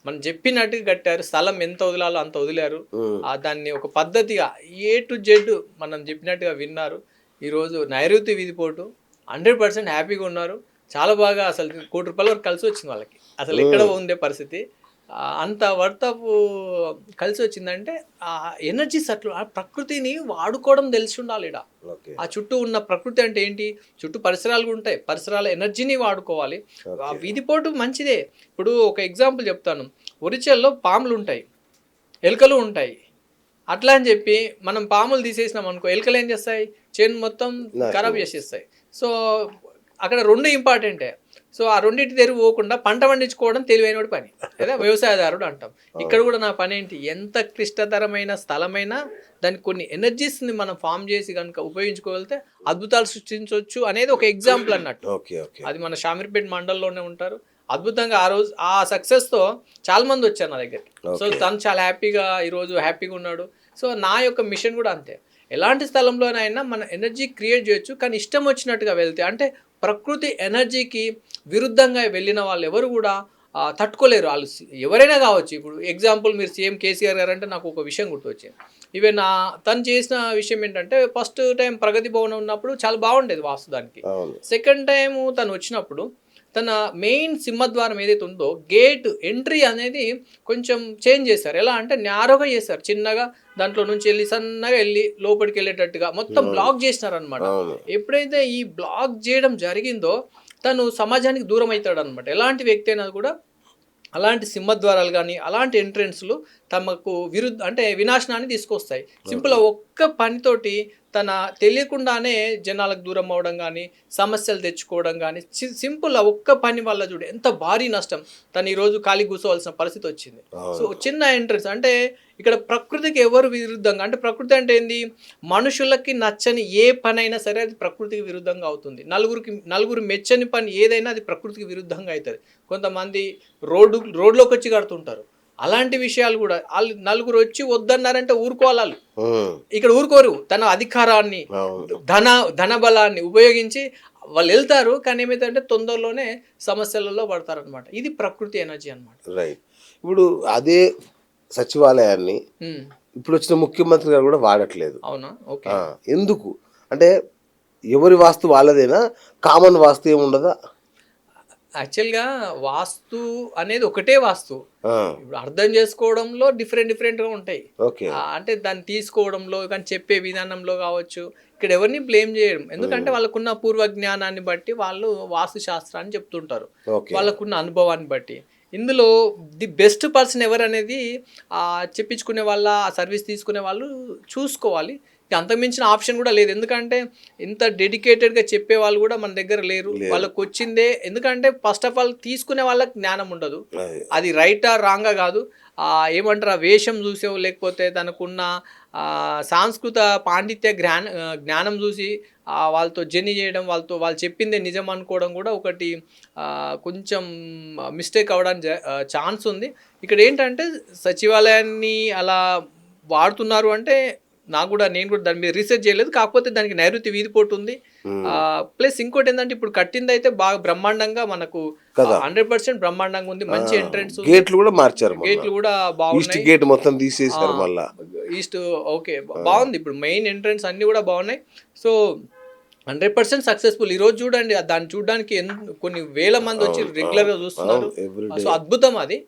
మనం చెప్పినట్టుగా కట్టారు. స్థలం ఎంత వదిలాలో అంత వదిలారు. ఉమ్, దాన్ని ఒక పద్ధతిగా ఏ టు జెడ్ మనం చెప్పినట్టుగా విన్నారు. ఈరోజు నైరుతి వీధిపోటు 100% హ్యాపీగా ఉన్నారు. చాలా బాగా అసలు ₹1,00,00,000 వరకు కలిసి వచ్చింది వాళ్ళకి. అసలు ఎక్కడ ఉండే పరిస్థితి. అంత వర్తపు కలిసి వచ్చిందంటే ఎనర్జీస్ అట్లా ఆ ప్రకృతిని వాడుకోవడం తెలిసి ఉండాలి ఈడ. ఓకే, ఆ చుట్టూ ఉన్న ప్రకృతి అంటే ఏంటి? చుట్టూ పరిసరాలు కూడా ఉంటాయి. పరిసరాల ఎనర్జీని వాడుకోవాలి. ఆ వీధిపోటు మంచిదే. ఇప్పుడు ఒక ఎగ్జాంపుల్ చెప్తాను. ఒరిచల్లో పాములు ఉంటాయి, ఎలుకలు ఉంటాయి. అట్లా అని చెప్పి మనం పాములు తీసేసినాం అనుకో, ఎలుకలు ఏం చేస్తాయి? చేను మొత్తం ఖరాబ్ చేసేస్తాయి. సో అక్కడ 2 ఇంపార్టెంటే. సో ఆ రెండింటి తెరువు పోకుండా పంట పండించుకోవడం తెలివైనోడి పని, లేదా వ్యవసాయదారుడు అంటాం. ఇక్కడ కూడా నా పని ఏంటి? ఎంత క్లిష్టతరమైన స్థలమైనా దానికి కొన్ని ఎనర్జీస్ని మనం ఫామ్ చేసి కనుక ఉపయోగించుకోగలిగితే అద్భుతాలు సృష్టించవచ్చు అనేది ఒక ఎగ్జాంపుల్ అన్నట్టు. ఓకే, ఓకే, అది మన షామీర్పేట మండలంలోనే ఉంటారు. అద్భుతంగా ఆ రోజు ఆ సక్సెస్తో చాలా మంది వచ్చారు నా దగ్గరికి. సో తను చాలా హ్యాపీగా ఈరోజు హ్యాపీగా ఉన్నాడు. సో నా యొక్క మిషన్ కూడా అంతే. ఎలాంటి స్థలంలోనైనా మన ఎనర్జీ క్రియేట్ చేయొచ్చు. కానీ ఇష్టం వచ్చినట్టుగా వెళ్తే అంటే ప్రకృతి ఎనర్జీకి విరుద్ధంగా వెళ్ళిన వాళ్ళు ఎవరు కూడా తట్టుకోలేరు. వాళ్ళు ఎవరైనా కావచ్చు. ఇప్పుడు ఎగ్జాంపుల్ మీరు సీఎం కేసీఆర్ గారు అంటే నాకు ఒక విషయం గుర్తొచ్చింది. ఈవెన్ తను చేసిన విషయం ఏంటంటే ఫస్ట్ టైం ప్రగతి భవన్ ఉన్నప్పుడు చాలా బాగుండేది వాస్తు దానికి. అవును, సెకండ్ టైం తను వచ్చినప్పుడు తన మెయిన్ సింహద్వారం ఏదైతే ఉందో గేట్ ఎంట్రీ అనేది కొంచెం చేంజ్ చేశారు. ఎలా అంటే న్యారోగా చేశారు. చిన్నగా దాంట్లో నుంచి వెళ్ళి సన్నగా వెళ్ళి లోపలికి వెళ్ళేటట్టుగా మొత్తం బ్లాక్ చేసినారు అనమాట. అవును, ఎప్పుడైతే ఈ బ్లాక్ చేయడం జరిగిందో తను సమాజానికి దూరం అవుతాడు అనమాట. ఎలాంటి వ్యక్తి అయినా కూడా అలాంటి సింహద్వారాలు కానీ అలాంటి ఎంట్రెన్స్లు తమకు అంటే వినాశనాన్ని తీసుకొస్తాయి. సింపుల్ ఒక్క పనితోటి తన తెలియకుండానే జనాలకు దూరం అవడం కానీ సమస్యలు తెచ్చుకోవడం కానీ సింపుల్ ఒక్క పని వల్ల చూడు ఎంత భారీ నష్టం. తను ఈరోజు ఖాళీ కూర్చోవలసిన పరిస్థితి వచ్చింది. సో చిన్న ఎంట్రెన్స్ అంటే ఇక్కడ ప్రకృతికి ఎవరు విరుద్ధంగా అంటే ప్రకృతి అంటే ఏంది? మనుషులకి నచ్చని ఏ పని అయినా సరే అది ప్రకృతికి విరుద్ధంగా అవుతుంది. నలుగురు మెచ్చని పని ఏదైనా అది ప్రకృతికి విరుద్ధంగా అవుతుంది. కొంతమంది రోడ్లోకి వచ్చి కడుతుంటారు. అలాంటి విషయాలు కూడా వాళ్ళు నలుగురు వచ్చి వద్దన్నారంటే ఊరుకోవాలి. ఇక్కడ ఊరుకోరు. తన అధికారాన్ని ధన బలాన్ని ఉపయోగించి వాళ్ళు వెళ్తారు. కానీ ఏమైతే తొందరలోనే సమస్యలలో పడతారు అనమాట. ఇది ప్రకృతి ఎనర్జీ అనమాట. రైట్. ఇప్పుడు అదే సచివాలయాన్ని ఇప్పుడు వచ్చిన ముఖ్యమంత్రి గారు కూడా వాడట్లేదు. అవునా? ఓకే. ఎందుకు అంటే ఎవరి వాస్తు వాళ్ళదేనా? కామన్ వాస్తు ఏముండదా? యాక్చువల్గా వాస్తు అనేది ఒకటే వాస్తు. ఇప్పుడు అర్థం చేసుకోవడంలో డిఫరెంట్గా ఉంటాయి. అంటే దాన్ని తీసుకోవడంలో కానీ చెప్పే విధానంలో కావచ్చు. ఇక్కడ ఎవరిని బ్లేమ్ చేయడం. ఎందుకంటే వాళ్ళకున్న పూర్వ జ్ఞానాన్ని బట్టి వాళ్ళు వాస్తు శాస్త్రాన్ని చెప్తుంటారు. వాళ్ళకున్న అనుభవాన్ని బట్టి. ఇందులో ది బెస్ట్ పర్సన్ ఎవరు అనేది చెప్పించుకునే వాళ్ళ సర్వీస్ తీసుకునే వాళ్ళు చూసుకోవాలి. అంతకుమించిన ఆప్షన్ కూడా లేదు. ఎందుకంటే ఇంత డెడికేటెడ్గా చెప్పే వాళ్ళు కూడా మన దగ్గర లేరు. వాళ్ళకి వచ్చిందే ఎందుకంటే ఫస్ట్ ఆఫ్ ఆల్ తీసుకునే వాళ్ళకి జ్ఞానం ఉండదు. అది రైటా రాంగా కాదు. ఏమంటారు వేషం చూసో లేకపోతే తనకున్న సాంస్కృత పాండిత్య జ్ఞానం చూసి వాళ్ళతో జర్నీ చేయడం, వాళ్ళు చెప్పిందే నిజం అనుకోవడం కూడా ఒకటి కొంచెం మిస్టేక్ అవ్వడానికి ఛాన్స్ ఉంది. ఇక్కడ ఏంటంటే సచివాలయాన్ని అలా వాడుతున్నారు అంటే నేను కూడా దాని మీద రీసెర్చ్ చేయలేదు. కాకపోతే దానికి నైరుతి వీధిపోటు ఉంది. ప్లస్ ఇంకోటి ఏంటంటే ఇప్పుడు కట్టింది అయితే బాగా బ్రహ్మాండంగా మనకు 100% బ్రహ్మాండంగా ఉంది. మంచి ఎంట్రెన్స్, గేట్లు కూడా మార్చారు. గేట్లు కూడా బాగున్నాయి. గేట్ మొత్తం తీసేశారు మళ్ళా ఈస్ట్. ఓకే, బాగుంది. ఇప్పుడు మెయిన్ ఎంట్రెన్స్ అన్ని కూడా బాగున్నాయి. So 100% successful. ఈరోజు చూడండి దాన్ని చూడడానికి కొన్ని వేల మంది వచ్చి రెగ్యులర్గా చూస్తున్నారు. సో అద్భుతం అది.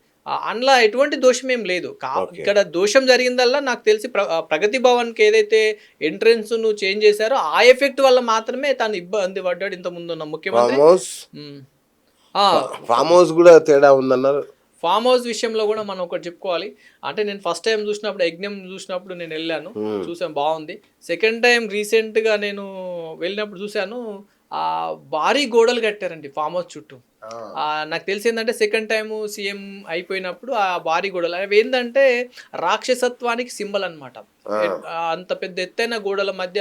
అందులో ఎటువంటి దోషం ఏం లేదు. ఓకే. ఇక్కడ దోషం జరిగిందల్లా నాకు తెలిసి ప్రగతి భవన్‌కి ఏదైతే ఎంట్రన్స్‌ను చేంజ్ చేశారో ఆ ఎఫెక్ట్ వల్ల మాత్రమే తను ఇబ్బంది పడ్డాడు ఇంతకుముందున్న ముఖ్యమంత్రి. ఫామ్ హౌస్ హ్మ్. ఆ! ఫామ్ హౌస్ కూడా తేడా ఉందన్నారు. ఫామ్ హౌస్ విషయంలో కూడా మనం ఒకటి చెప్పుకోవాలి. అంటే నేను ఫస్ట్ టైం చూసినప్పుడు యజ్ఞం చూసినప్పుడు నేను వెళ్ళాను. చూసాను బాగుంది. సెకండ్ టైం రీసెంట్‌గా నేను వెళ్ళినప్పుడు చూశాను. భారీ గోడలు కట్టారండి ఫామ్ హౌస్ చుట్టూ. నాకు తెలిసిందంటే సెకండ్ టైము సీఎం అయిపోయినప్పుడు ఆ భారీ గోడలు అవి ఏంటంటే రాక్షసత్వానికి సింబల్ అనమాట. అంత పెద్ద ఎత్తైన గోడల మధ్య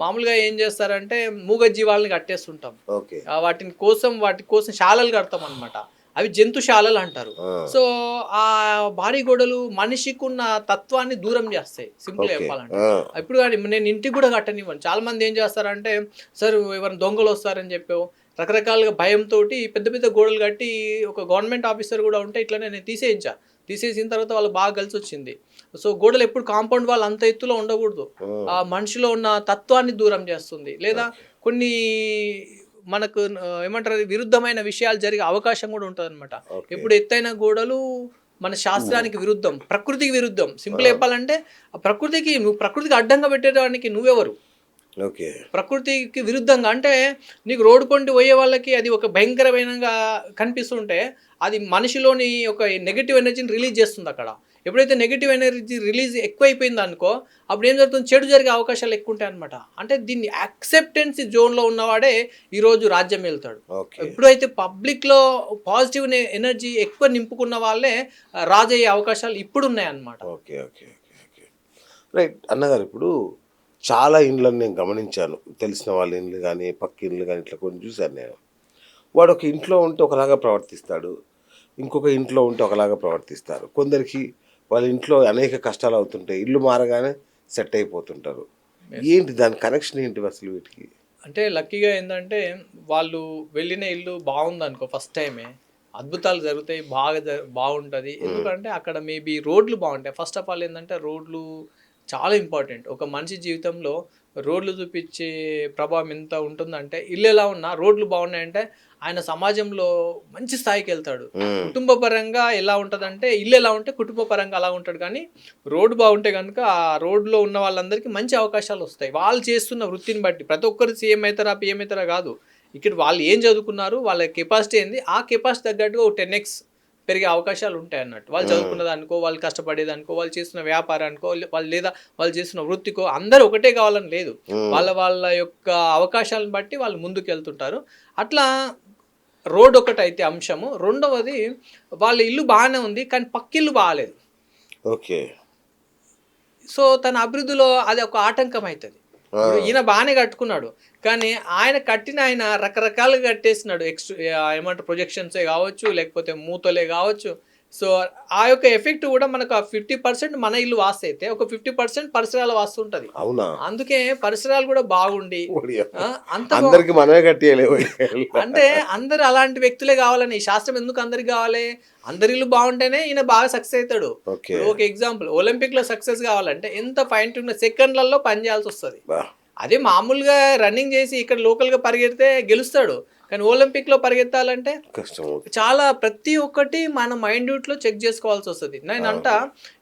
మామూలుగా ఏం చేస్తారంటే మూగ జీవాలని కట్టేస్తుంటాం. ఓకే. వాటి కోసం శాలలు కడతాం అనమాట. అవి జంతుశాలలు అంటారు. సో ఆ భారీ గోడలు మనిషికి ఉన్న తత్వాన్ని దూరం చేస్తాయి సింపుల్గా చెప్పాలంటే. ఇప్పుడు కానీ నేను ఇంటికి కూడా కట్టనివ్వను. చాలా మంది ఏం చేస్తారంటే సార్ ఎవరైనా దొంగలు వస్తారని చెప్పావు రకరకాలుగా భయంతో పెద్ద పెద్ద గోడలు కట్టి ఒక గవర్నమెంట్ ఆఫీసర్ కూడా ఉంటే ఇట్లా నేను తీసేసిన తర్వాత వాళ్ళకి బాగా కలిసి వచ్చింది. సో గోడలు ఎప్పుడు కాంపౌండ్ వాళ్ళు అంత ఎత్తులో ఉండకూడదు. ఆ మనిషిలో ఉన్న తత్వాన్ని దూరం చేస్తుంది. లేదా కొన్ని మనకు ఏమంటారు విరుద్ధమైన విషయాలు జరిగే అవకాశం కూడా ఉంటుంది అనమాట. ఇప్పుడు ఎత్తైన గోడలు మన శాస్త్రానికి విరుద్ధం, ప్రకృతికి విరుద్ధం. సింపుల్ చెప్పాలంటే ప్రకృతికి అడ్డంగా పెట్టేదానికి నువ్వెవరు? ఓకే. ప్రకృతికి విరుద్ధంగా అంటే నీకు రోడ్డు కొండి పోయే వాళ్ళకి అది ఒక భయంకరమైనగా కనిపిస్తుంటే అది మనిషిలోని ఒక నెగిటివ్ ఎనర్జీని రిలీజ్ చేస్తుంది అక్కడ. ఎప్పుడైతే నెగిటివ్ ఎనర్జీ రిలీజ్ ఎక్కువైపోయింది అనుకో అప్పుడు ఏం జరుగుతుంది చెడు జరిగే అవకాశాలు ఎక్కువ ఉంటాయి అనమాట. అంటే దీన్ని యాక్సెప్టెన్సీ జోన్లో ఉన్నవాడే ఈరోజు రాజ్యం వెళ్తాడు. ఎప్పుడైతే పబ్లిక్లో పాజిటివ్ ఎనర్జీ ఎక్కువ నింపుకున్న వాళ్ళే రాజయ్యే అవకాశాలు ఇప్పుడు ఉన్నాయన్నమాట. Okay okay okay okay right అన్నగారు. ఇప్పుడు చాలా ఇండ్లను నేను గమనించాను. తెలిసిన వాళ్ళ ఇండ్లు కానీ పక్క ఇండ్లు కానీ ఇట్లా కొన్ని చూశాను నేను. వాడు ఒక ఇంట్లో ఉంటే ఒకలాగా ప్రవర్తిస్తాడు, ఇంకొక ఇంట్లో ఉంటే ఒకలాగా ప్రవర్తిస్తారు. కొందరికి వాళ్ళ ఇంట్లో అనేక కష్టాలు అవుతుంటాయి, ఇల్లు మారగానే సెట్ అయిపోతుంటారు. ఏంటి దాని కనెక్షన్ ఏంటి అసలు వీటికి? అంటే లక్కీగా ఏంటంటే వాళ్ళు వెళ్ళిన ఇల్లు బాగుందనుకో ఫస్ట్ టైమే అద్భుతాలు జరుగుతాయి, బాగుంటుంది. ఎందుకంటే అక్కడ మేబీ రోడ్లు బాగుంటాయి. ఫస్ట్ ఆఫ్ ఆల్ ఏంటంటే రోడ్లు చాలా ఇంపార్టెంట్. ఒక మనిషి జీవితంలో రోడ్లు చూపించే ప్రభావం ఎంత ఉంటుందంటే ఇల్లు ఎలా ఉన్నా రోడ్లు బాగున్నాయంటే ఆయన సమాజంలో మంచి స్థాయికి వెళ్తాడు. కుటుంబ పరంగా ఎలా ఉంటుందంటే ఇల్లు ఎలా ఉంటే కుటుంబ పరంగా అలా ఉంటాడు. కానీ రోడ్డు బాగుంటే కనుక ఆ రోడ్లో ఉన్న వాళ్ళందరికీ మంచి అవకాశాలు వస్తాయి. వాళ్ళు చేస్తున్న వృత్తిని బట్టి ప్రతి ఒక్కరు సీఎం అవుతారా పిఎం అవుతారా కాదు. ఇక్కడ వాళ్ళు ఏం చదువుకున్నారు, వాళ్ళ కెపాసిటీ ఏంది, ఆ కెపాసిటీ తగ్గట్టుగా ఒక 10x పెరిగే అవకాశాలు ఉంటాయి అన్నట్టు. వాళ్ళు చదువుకున్న దానికో, వాళ్ళు కష్టపడేదానికో, వాళ్ళు చేస్తున్న వ్యాపారానికో, వాళ్ళు చేస్తున్న వృత్తికో అందరూ ఒకటే కావాలని లేదు. వాళ్ళ యొక్క అవకాశాలను బట్టి వాళ్ళు ముందుకు వెళ్తుంటారు. అట్లా రోడ్ ఒకటైతే అంశము. రెండవది వాళ్ళ ఇల్లు బాగానే ఉంది కానీ పక్కిల్లు బాగాలేదు. ఓకే. సో తన అభివృద్ధిలో అది ఒక ఆటంకం అవుతుంది. ఈయన బాగానే కట్టుకున్నాడు కానీ ఆయన రకరకాలుగా కట్టేసినాడు. ఏమంటారు ప్రొజెక్షన్సే కావచ్చు, లేకపోతే మూతలే కావచ్చు. సో ఆ యొక్క ఎఫెక్ట్ కూడా మనకు 50% మన ఇల్లు వాస్తు అయితే ఒక 50% పరిసరాల వాస్తు ఉంటుంది. అవునా? అందుకే పరిసరాలు కూడా బాగుండి అందరికి మనమే కట్టేయలేవు. అంటే అందరు అలాంటి వ్యక్తులే కావాలని శాస్త్రం ఎందుకు అందరికి కావాలి? అందరి ఇల్లు బాగుంటేనే ఈయన బాగా సక్సెస్ అవుతాడు. ఒక ఎగ్జాంపుల్ ఒలింపిక్ లో సక్సెస్ కావాలంటే ఎంత ఫైన్ ట్యూన్ సెకండ్లలో పని చేయాల్సి వస్తుంది. అదే మామూలుగా రన్నింగ్ చేసి ఇక్కడ లోకల్గా పరిగెడితే గెలుస్తాడు. కానీ ఒలింపిక్లో పరిగెత్తాలంటే చాలా ప్రతి ఒక్కటి మన మైండ్యూట్లో చెక్ చేసుకోవాల్సి వస్తుంది. నేను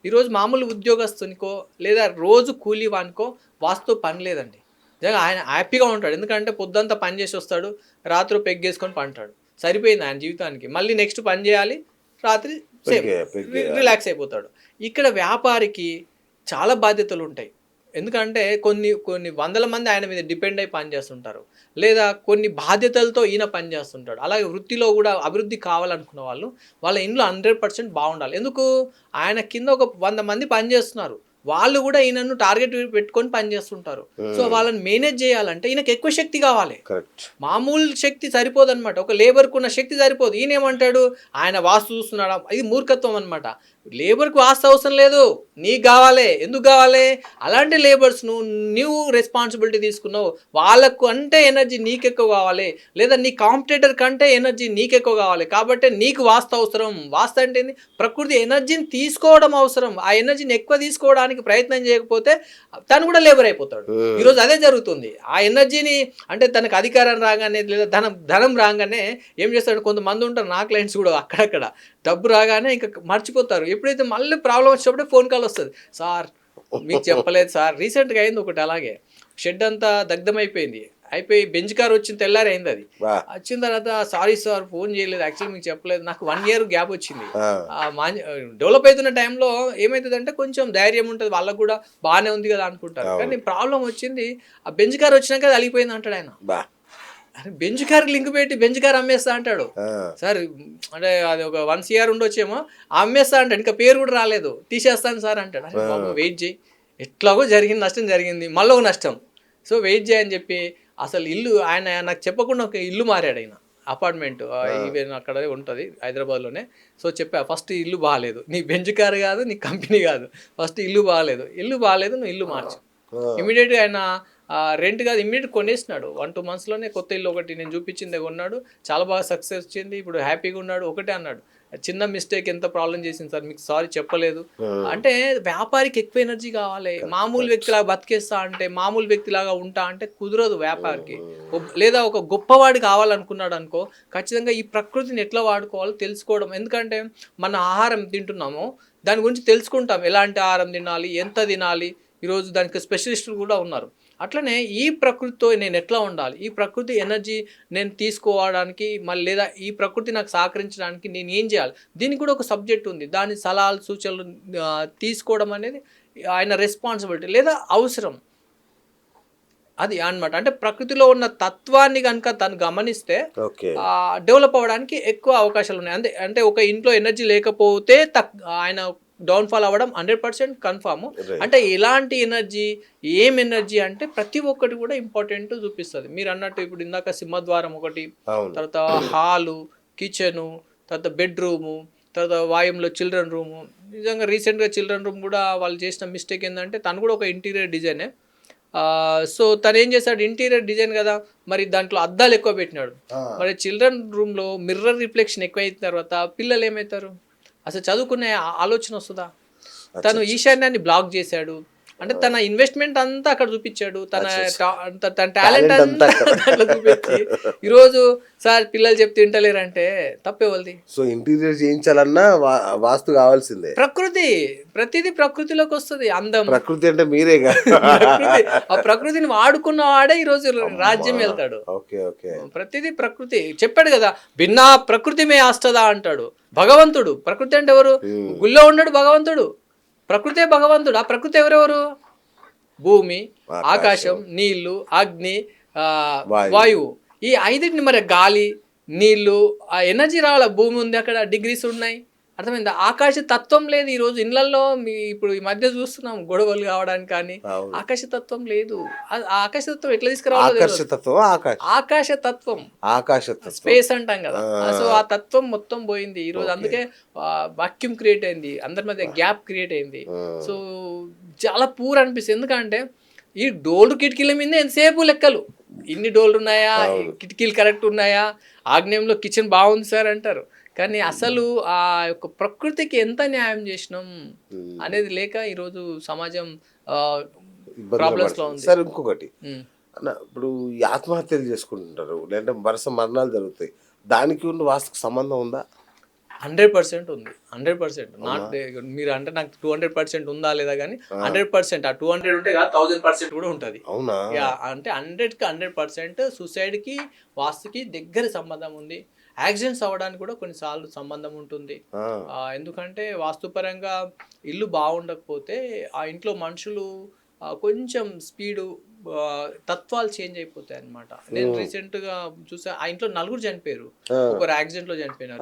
ఈరోజు మామూలు ఉద్యోగస్తునికో లేదా రోజు కూలీ వానికో వాస్తు పని లేదండి. ఆయన హ్యాపీగా ఉంటాడు. ఎందుకంటే పొద్దుంతా పని చేసి వస్తాడు, రాత్రి పెగ్గేసుకొని పంటాడు, సరిపోయింది ఆయన జీవితానికి. మళ్ళీ నెక్స్ట్ పని చేయాలి, రాత్రి రిలాక్స్ అయిపోతాడు. ఇక్కడ వ్యాపారికి చాలా బాధ్యతలు ఉంటాయి. ఎందుకంటే కొన్ని వందల మంది ఆయన మీద డిపెండ్ అయి పనిచేస్తుంటారు, లేదా కొన్ని బాధ్యతలతో ఈయన పనిచేస్తుంటాడు. అలాగే వృత్తిలో కూడా అభివృద్ధి కావాలనుకున్న వాళ్ళ ఇంట్లో 100% బాగుండాలి. ఎందుకు? ఆయన కింద ఒక 100 మంది పనిచేస్తున్నారు, వాళ్ళు కూడా ఈయనను టార్గెట్ పెట్టుకొని పనిచేస్తుంటారు. సో వాళ్ళని మేనేజ్ చేయాలంటే ఈయనకు ఎక్కువ శక్తి కావాలి. మామూలు శక్తి సరిపోదు అనమాట. ఒక లేబర్కు ఉన్న శక్తి సరిపోదు. ఈయన ఏమంటాడు, ఆయన వాస్తు చూస్తున్నాడా? ఇది మూర్ఖత్వం అనమాట. లేబర్కి వాస్తు అవసరం లేదు, నీకు కావాలి. ఎందుకు కావాలి? అలాంటి లేబర్స్ను నువ్వు రెస్పాన్సిబిలిటీ తీసుకున్నావు, వాళ్ళకు అంటే ఎనర్జీ నీకెక్కువ కావాలి, లేదా నీ కాంపిటేటర్ కంటే ఎనర్జీ నీకెక్కువ కావాలి. కాబట్టి నీకు వాస్తు అవసరం. వాస్తు అంటే ప్రకృతి ఎనర్జీని తీసుకోవడం అవసరం. ఆ ఎనర్జీని ఎక్కువ తీసుకోవడానికి మార్చడానికి ప్రయత్నం చేయకపోతే తను కూడా లేబర్ అయిపోతాడు. ఈరోజు అదే జరుగుతుంది. ఆ ఎనర్జీని అంటే తనకు అధికారం రాగానే లేదా ధనం రాగానే ఏం చేస్తాడు, కొంతమంది ఉంటారు నా క్లయింట్స్ కూడా అక్కడక్కడ డబ్బు రాగానే ఇంకా మర్చిపోతారు. ఎప్పుడైతే మళ్ళీ ప్రాబ్లం వచ్చినప్పుడే ఫోన్ కాల్ వస్తుంది, సార్ మీకు చెప్పలేదు సార్. రీసెంట్గా అయింది ఒకటి అలాగే, షెడ్ అంతా దగ్ధమైపోయింది, అయిపోయి బెంచ్ కార్ వచ్చిన తెల్లారి అయింది. అది వచ్చిన తర్వాత సారీ సార్ ఫోన్ చేయలేదు, యాక్చువల్లీ మీకు చెప్పలేదు, నాకు 1 year గ్యాప్ వచ్చింది. డెవలప్ అవుతున్న టైంలో ఏమవుతుందంటే కొంచెం ధైర్యం ఉంటుంది, వాళ్ళకు కూడా బాగానే ఉంది కదా అనుకుంటారు. కానీ ప్రాబ్లం వచ్చింది, ఆ బెంచ్ కార్ వచ్చినాక అది అలిగిపోయింది అంటాడు ఆయన. అరే బెంచ్ కార్ లింక్ పెట్టి బెంచ్ కార్ అమ్మేస్తా అంటాడు. సార్ అంటే అది ఒక 1 CR ఉండొచ్చేమో, అమ్మేస్తా అంటాడు, ఇంకా పేరు కూడా రాలేదు, తీసేస్తాను సార్ అంటాడు. అరే బాబు వెయిట్ చేయి, ఎట్లాగో జరిగింది, నష్టం జరిగింది, మళ్ళీ ఒక నష్టం, సో వెయిట్ చేయని చెప్పి అసలు ఇల్లు ఆయన నాకు చెప్పకుండా ఒక ఇల్లు మారాడు ఆయన, అపార్ట్మెంట్ ఈవెన్ అక్కడ ఉంటుంది హైదరాబాద్లోనే. సో చెప్పా, ఫస్ట్ ఇల్లు బాగాలేదు, నీ బెంచ్ కార్ కాదు, నీ కంపెనీ కాదు, ఫస్ట్ ఇల్లు బాగాలేదు నువ్వు ఇల్లు మార్చు. ఇమీడియట్గా ఆయన రెంట్ కాదు ఇమీడియట్ కొనేసినాడు. 1-2 monthsలోనే కొత్త ఇల్లు ఒకటి నేను చూపించిందే కొన్నాడు, చాలా బాగా సక్సెస్ వచ్చింది, ఇప్పుడు హ్యాపీగా ఉన్నాడు. ఒకటే అన్నాడు, చిన్న మిస్టేక్ ఎంత ప్రాబ్లం చేసింది సార్, మీకు సారీ చెప్పలేదు అంటే. వ్యాపారికి ఎక్కువ ఎనర్జీ కావాలి, మామూలు వ్యక్తిలాగా బతికేస్తా అంటే, మామూలు వ్యక్తిలాగా ఉంటా అంటే కుదరదు వ్యాపారికి. లేదా ఒక గొప్పవాడు కావాలనుకున్నాడు అనుకో, ఖచ్చితంగా ఈ ప్రకృతిని ఎట్లా వాడుకోవాలో తెలుసుకోవడం. ఎందుకంటే మన ఆహారం తింటున్నాము, దాని గురించి తెలుసుకుంటాం, ఎలాంటి ఆహారం తినాలి, ఎంత తినాలి. ఈరోజు దానికి స్పెషలిస్టులు కూడా ఉన్నారు. అట్లనే ఈ ప్రకృతితో నేను ఎట్లా ఉండాలి, ఈ ప్రకృతి ఎనర్జీ నేను తీసుకోవడానికి, మళ్ళీ లేదా ఈ ప్రకృతి నాకు సహకరించడానికి నేను ఏం చేయాలి, దీనికి కూడా ఒక సబ్జెక్ట్ ఉంది. దాని సలహాలు సూచనలు తీసుకోవడం అనేది ఆయన రెస్పాన్సిబిలిటీ లేదా అవసరం, అది అన్నమాట. అంటే ప్రకృతిలో ఉన్న తత్వాన్ని కనుక తను గమనిస్తే డెవలప్ అవ్వడానికి ఎక్కువ అవకాశాలు ఉన్నాయి. అంటే ఒక ఇంట్లో ఎనర్జీ లేకపోతే ఆయన డౌన్ఫాల్ అవ్వడం 100% కన్ఫామ్. అంటే ఎలాంటి ఎనర్జీ, ఏం ఎనర్జీ అంటే ప్రతి ఒక్కటి కూడా ఇంపార్టెంట్ చూపిస్తుంది. మీరు అన్నట్టు ఇప్పుడు ఇందాక సింహద్వారం ఒకటి, తర్వాత హాలు, కిచెను, తర్వాత బెడ్రూము, తర్వాత వాయుంలో చిల్డ్రన్ రూము. నిజంగా రీసెంట్గా చిల్డ్రన్ రూమ్ కూడా వాళ్ళు చేసిన మిస్టేక్ ఏంటంటే, తను కూడా ఒక ఇంటీరియర్ డిజైనే. సో తను ఏం చేశాడు, ఇంటీరియర్ డిజైన్ కదా, మరి దాంట్లో అద్దాలు ఎక్కువ పెట్టినాడు. మరి చిల్డ్రన్ రూమ్లో మిర్రర్ రిఫ్లెక్షన్ ఎక్కువ అయిన తర్వాత పిల్లలు ఏమవుతారు, అసలు చదువుకునే ఆలోచన వస్తుందా? తను ఈశాన్యాన్ని బ్లాక్ చేశాడు. అంటే తన ఇన్వెస్ట్మెంట్ అంతా అక్కడ చూపించాడు, తన టాలెంట్ అంతా దాంట్లో చూపించి ఈరోజు సార్ పిల్లలు చెప్తే వింటలేరంటే తప్పేవాళ్ళది. సో ఇంటీరియర్ చేయించాలన్నా వాస్తు కావాల్సిందే. ప్రకృతి, ప్రతిదీ ప్రకృతిలోకి వస్తుంది. అందం ప్రకృతి అంటే మీరే ఆ ప్రకృతిని వాడుకున్న వాడే ఈరోజు రాజ్యం వెళ్తాడు. ప్రతిదీ ప్రకృతి చెప్పాడు కదా, భిన్నా ప్రకృతి మే ఆస్తదా అంటాడు భగవంతుడు. ప్రకృతి అంటే ఎవరు? గుళ్ళో ఉన్నాడు భగవంతుడు, ప్రకృతే భగవంతుడు. ఆ ప్రకృతి ఎవరెవరు? భూమి, ఆకాశం, నీళ్లు, అగ్ని, వాయువు. ఈ 5టిని మరి గాలి, నీళ్లు, ఆ ఎనర్జీ రావాల. భూమి ఉంది, అక్కడ డిగ్రీస్ ఉన్నాయి, అర్థమైందా? ఆకాశ తత్వం లేదు ఈరోజు ఇళ్లలో. ఇప్పుడు ఈ మధ్య చూస్తున్నాం గొడవలు కావడానికి, కానీ ఆకాశ తత్వం లేదు. ఆకాశ తత్వం ఎట్లా తీసుకురావాలి? ఆకాశ తత్వం స్పేస్ అంటాం కదా, సో ఆ తత్వం మొత్తం పోయింది ఈరోజు. అందుకే వాక్యూమ్ క్రియేట్ అయింది, అందరి మధ్య గ్యాప్ క్రియేట్ అయింది. సో చాలా పూర్ అనిపిస్తుంది. ఎందుకంటే ఈ డోర్లు కిటికీల మీద ఎంతసేపు లెక్కలు, ఇన్ని డోర్లు ఉన్నాయా, కిటికీలు కరెక్ట్ ఉన్నాయా, ఆగ్నేయంలో కిచెన్ బాగుంది సార్ అంటారు, కానీ అసలు ఆ యొక్క ప్రకృతికి ఎంత న్యాయం చేసినాం అనేది లేక ఈరోజు సమాజం ప్రాబ్లమ్స్ లో ఉంది. సార్ ఇంకొకటి, ఇప్పుడు ఈ ఆత్మహత్యలు చేసుకుంటుంటారు, లేదంటే వరుస మరణాలు జరుగుతాయి, దానికి ఉన్న వాస్తుకు సంబంధం ఉందా? 100% ఉంది, 100%. నాట్ మీరు అంటే నాకు 200% ఉందా లేదా, కానీ 100%. ఆ 200 ఉంటే కాదు 1000% కూడా ఉంటుంది. అవునా? అంటే 100కి 100% సూసైడ్కి వాస్తుకి దగ్గర సంబంధం ఉంది. యాక్సిడెంట్స్ అవ్వడానికి కూడా కొన్నిసార్లు సంబంధం ఉంటుంది. ఎందుకంటే వాస్తుపరంగా ఇల్లు బాగుండకపోతే ఆ ఇంట్లో మనుషులు కొంచెం స్పీడు, తత్వాలు చేంజ్ అయిపోతాయి అన్నమాట. నేను రీసెంట్గా చూసా, ఆ ఇంట్లో 4 చనిపోయారు. ఒకరు యాక్సిడెంట్లో చనిపోయినారు,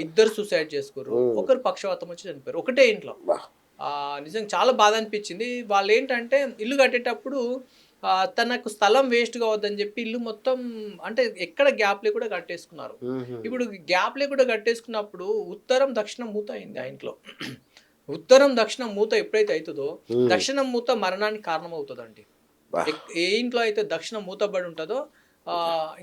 2 సూసైడ్ చేసుకోరు, ఒకరు పక్షవాతం వచ్చి చనిపోయారు ఒకటే ఇంట్లో. నిజంగా చాలా బాధ అనిపించింది. వాళ్ళు ఏంటంటే ఇల్లు కట్టేటప్పుడు తనకు స్థలం వేస్ట్ కావద్దని చెప్పి ఇల్లు మొత్తం అంటే ఎక్కడ గ్యాప్ లేకుండా కట్టేసుకున్నారు. ఇప్పుడు గ్యాప్ లేకుండా కట్టేసుకున్నప్పుడు ఉత్తరం దక్షిణం మూత అయింది ఆ ఇంట్లో. ఉత్తరం దక్షిణం మూత ఎప్పుడైతే అవుతుందో, దక్షిణం మూత మరణానికి కారణం అవుతుందండి. ఏ ఇంట్లో అయితే దక్షిణం మూతబడి ఉంటుందో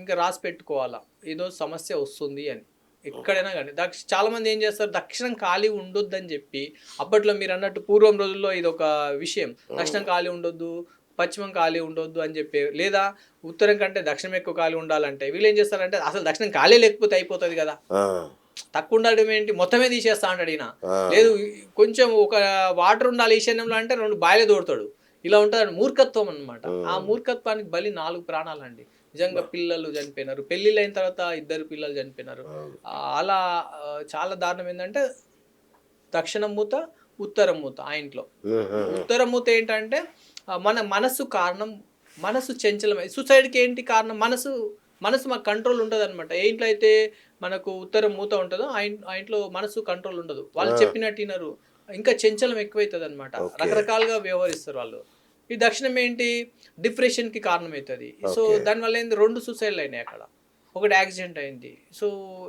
ఇంకా రాసి పెట్టుకోవాలా, ఏదో సమస్య వస్తుంది అని. ఎక్కడైనా కానీ చాలా మంది ఏం చేస్తారు, దక్షిణం ఖాళీ ఉండొద్దని చెప్పి, అప్పట్లో మీరు అన్నట్టు పూర్వం రోజుల్లో ఇది ఒక విషయం, దక్షిణం ఖాళీ ఉండొద్దు, పశ్చిమం ఖాళీ ఉండొద్దు అని చెప్పి, లేదా ఉత్తరం కంటే దక్షిణం ఎక్కువ ఖాళీ ఉండాలంటే వీళ్ళు ఏం చేస్తారంటే అసలు దక్షిణం ఖాళీ లేకపోతే అయిపోతుంది కదా, తక్కువ ఉండడం ఏంటి మొత్తమే తీసేస్తా అంటాడు ఈయన. లేదు కొంచెం ఒక వాటర్ ఉండాలి ఈశాన్యంలో అంటే 2 బాయిలే తోడతాడు. ఇలా ఉంటుంది మూర్ఖత్వం అనమాట. ఆ మూర్ఖత్వానికి బలి 4 ప్రాణాలండి. నిజంగా పిల్లలు చనిపోయినారు, పెళ్ళిళ్ళు అయిన తర్వాత 2 పిల్లలు చనిపోయినారు. అలా చాలా దారుణం ఏంటంటే దక్షిణం మూత ఉత్తరం మూత ఆ ఇంట్లో. ఉత్తరం మూత ఏంటంటే మన మనసు కారణం, మనసు చంచలమై సూసైడ్కి ఏంటి కారణం, మనసు మాకు కంట్రోల్ ఉంటుంది అనమాట. ఏ ఇంట్లో అయితే మనకు ఉత్తరం మూత ఉంటుందో ఆ ఇంట్లో మనసు కంట్రోల్ ఉండదు, వాళ్ళు చెప్పినట్టు వినరు, ఇంకా చంచలం ఎక్కువైతుంది అనమాట, రకరకాలుగా వ్యవహరిస్తారు వాళ్ళు. ఈ దక్షిణం ఏంటి, డిప్రెషన్కి కారణమవుతుంది. సో దానివల్ల ఏంది 2 సూసైడ్లు అయినాయి అక్కడ, ఒకటి యాక్సిడెంట్ అయింది, సో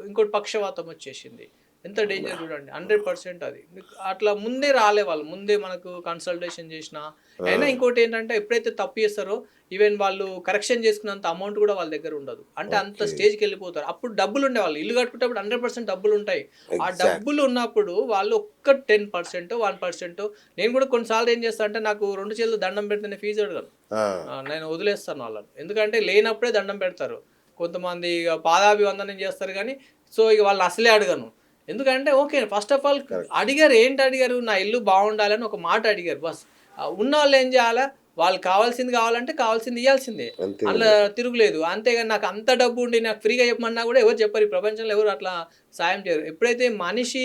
ఇంకోటి పక్షవాతం వచ్చేసింది. ఎంత డేంజర్ చూడండి, 100% అది. అట్లా ముందే రాలే వాళ్ళు, ముందే మనకు కన్సల్టేషన్ చేసినా అయినా. ఇంకోటి ఏంటంటే ఎప్పుడైతే తప్పు చేస్తారో ఈవెన్ వాళ్ళు కరెక్షన్ చేసుకున్నంత అమౌంట్ కూడా వాళ్ళ దగ్గర ఉండదు, అంటే అంత స్టేజ్కి వెళ్ళిపోతారు. అప్పుడు డబ్బులు ఉండేవాళ్ళు, ఇల్లు కట్టుకునేటప్పుడు 100% డబ్బులు ఉంటాయి. ఆ డబ్బులు ఉన్నప్పుడు వాళ్ళు ఒక్క 10%, 1%. నేను కూడా కొన్నిసార్లు ఏం చేస్తాను అంటే, నాకు 2 చేతులు దండం పెడితేనే ఫీజు అడగను, నేను వదిలేస్తాను వాళ్ళని. ఎందుకంటే లేనప్పుడే దండం పెడతారు కొంతమంది, ఇక పాదాభివందనం చేస్తారు కానీ, సో ఇక వాళ్ళని అసలే అడగను. ఎందుకంటే ఓకే ఫస్ట్ ఆఫ్ ఆల్ అడిగారు, ఏంటి అడిగారు, నా ఇల్లు బాగుండాలని ఒక మాట అడిగారు బస్. ఉన్న వాళ్ళు ఏం చేయాలా, వాళ్ళు కావాల్సింది కావాలంటే కావాల్సింది ఇవ్వాల్సిందే, అలా తిరుగులేదు. అంతేగాని నాకు అంత డబ్బు ఉండి నాకు ఫ్రీగా చెప్పమన్నా కూడా ఎవరు చెప్పరు, ఈ ప్రపంచంలో ఎవరు అట్లా సాయం చేయరు. ఎప్పుడైతే మనిషి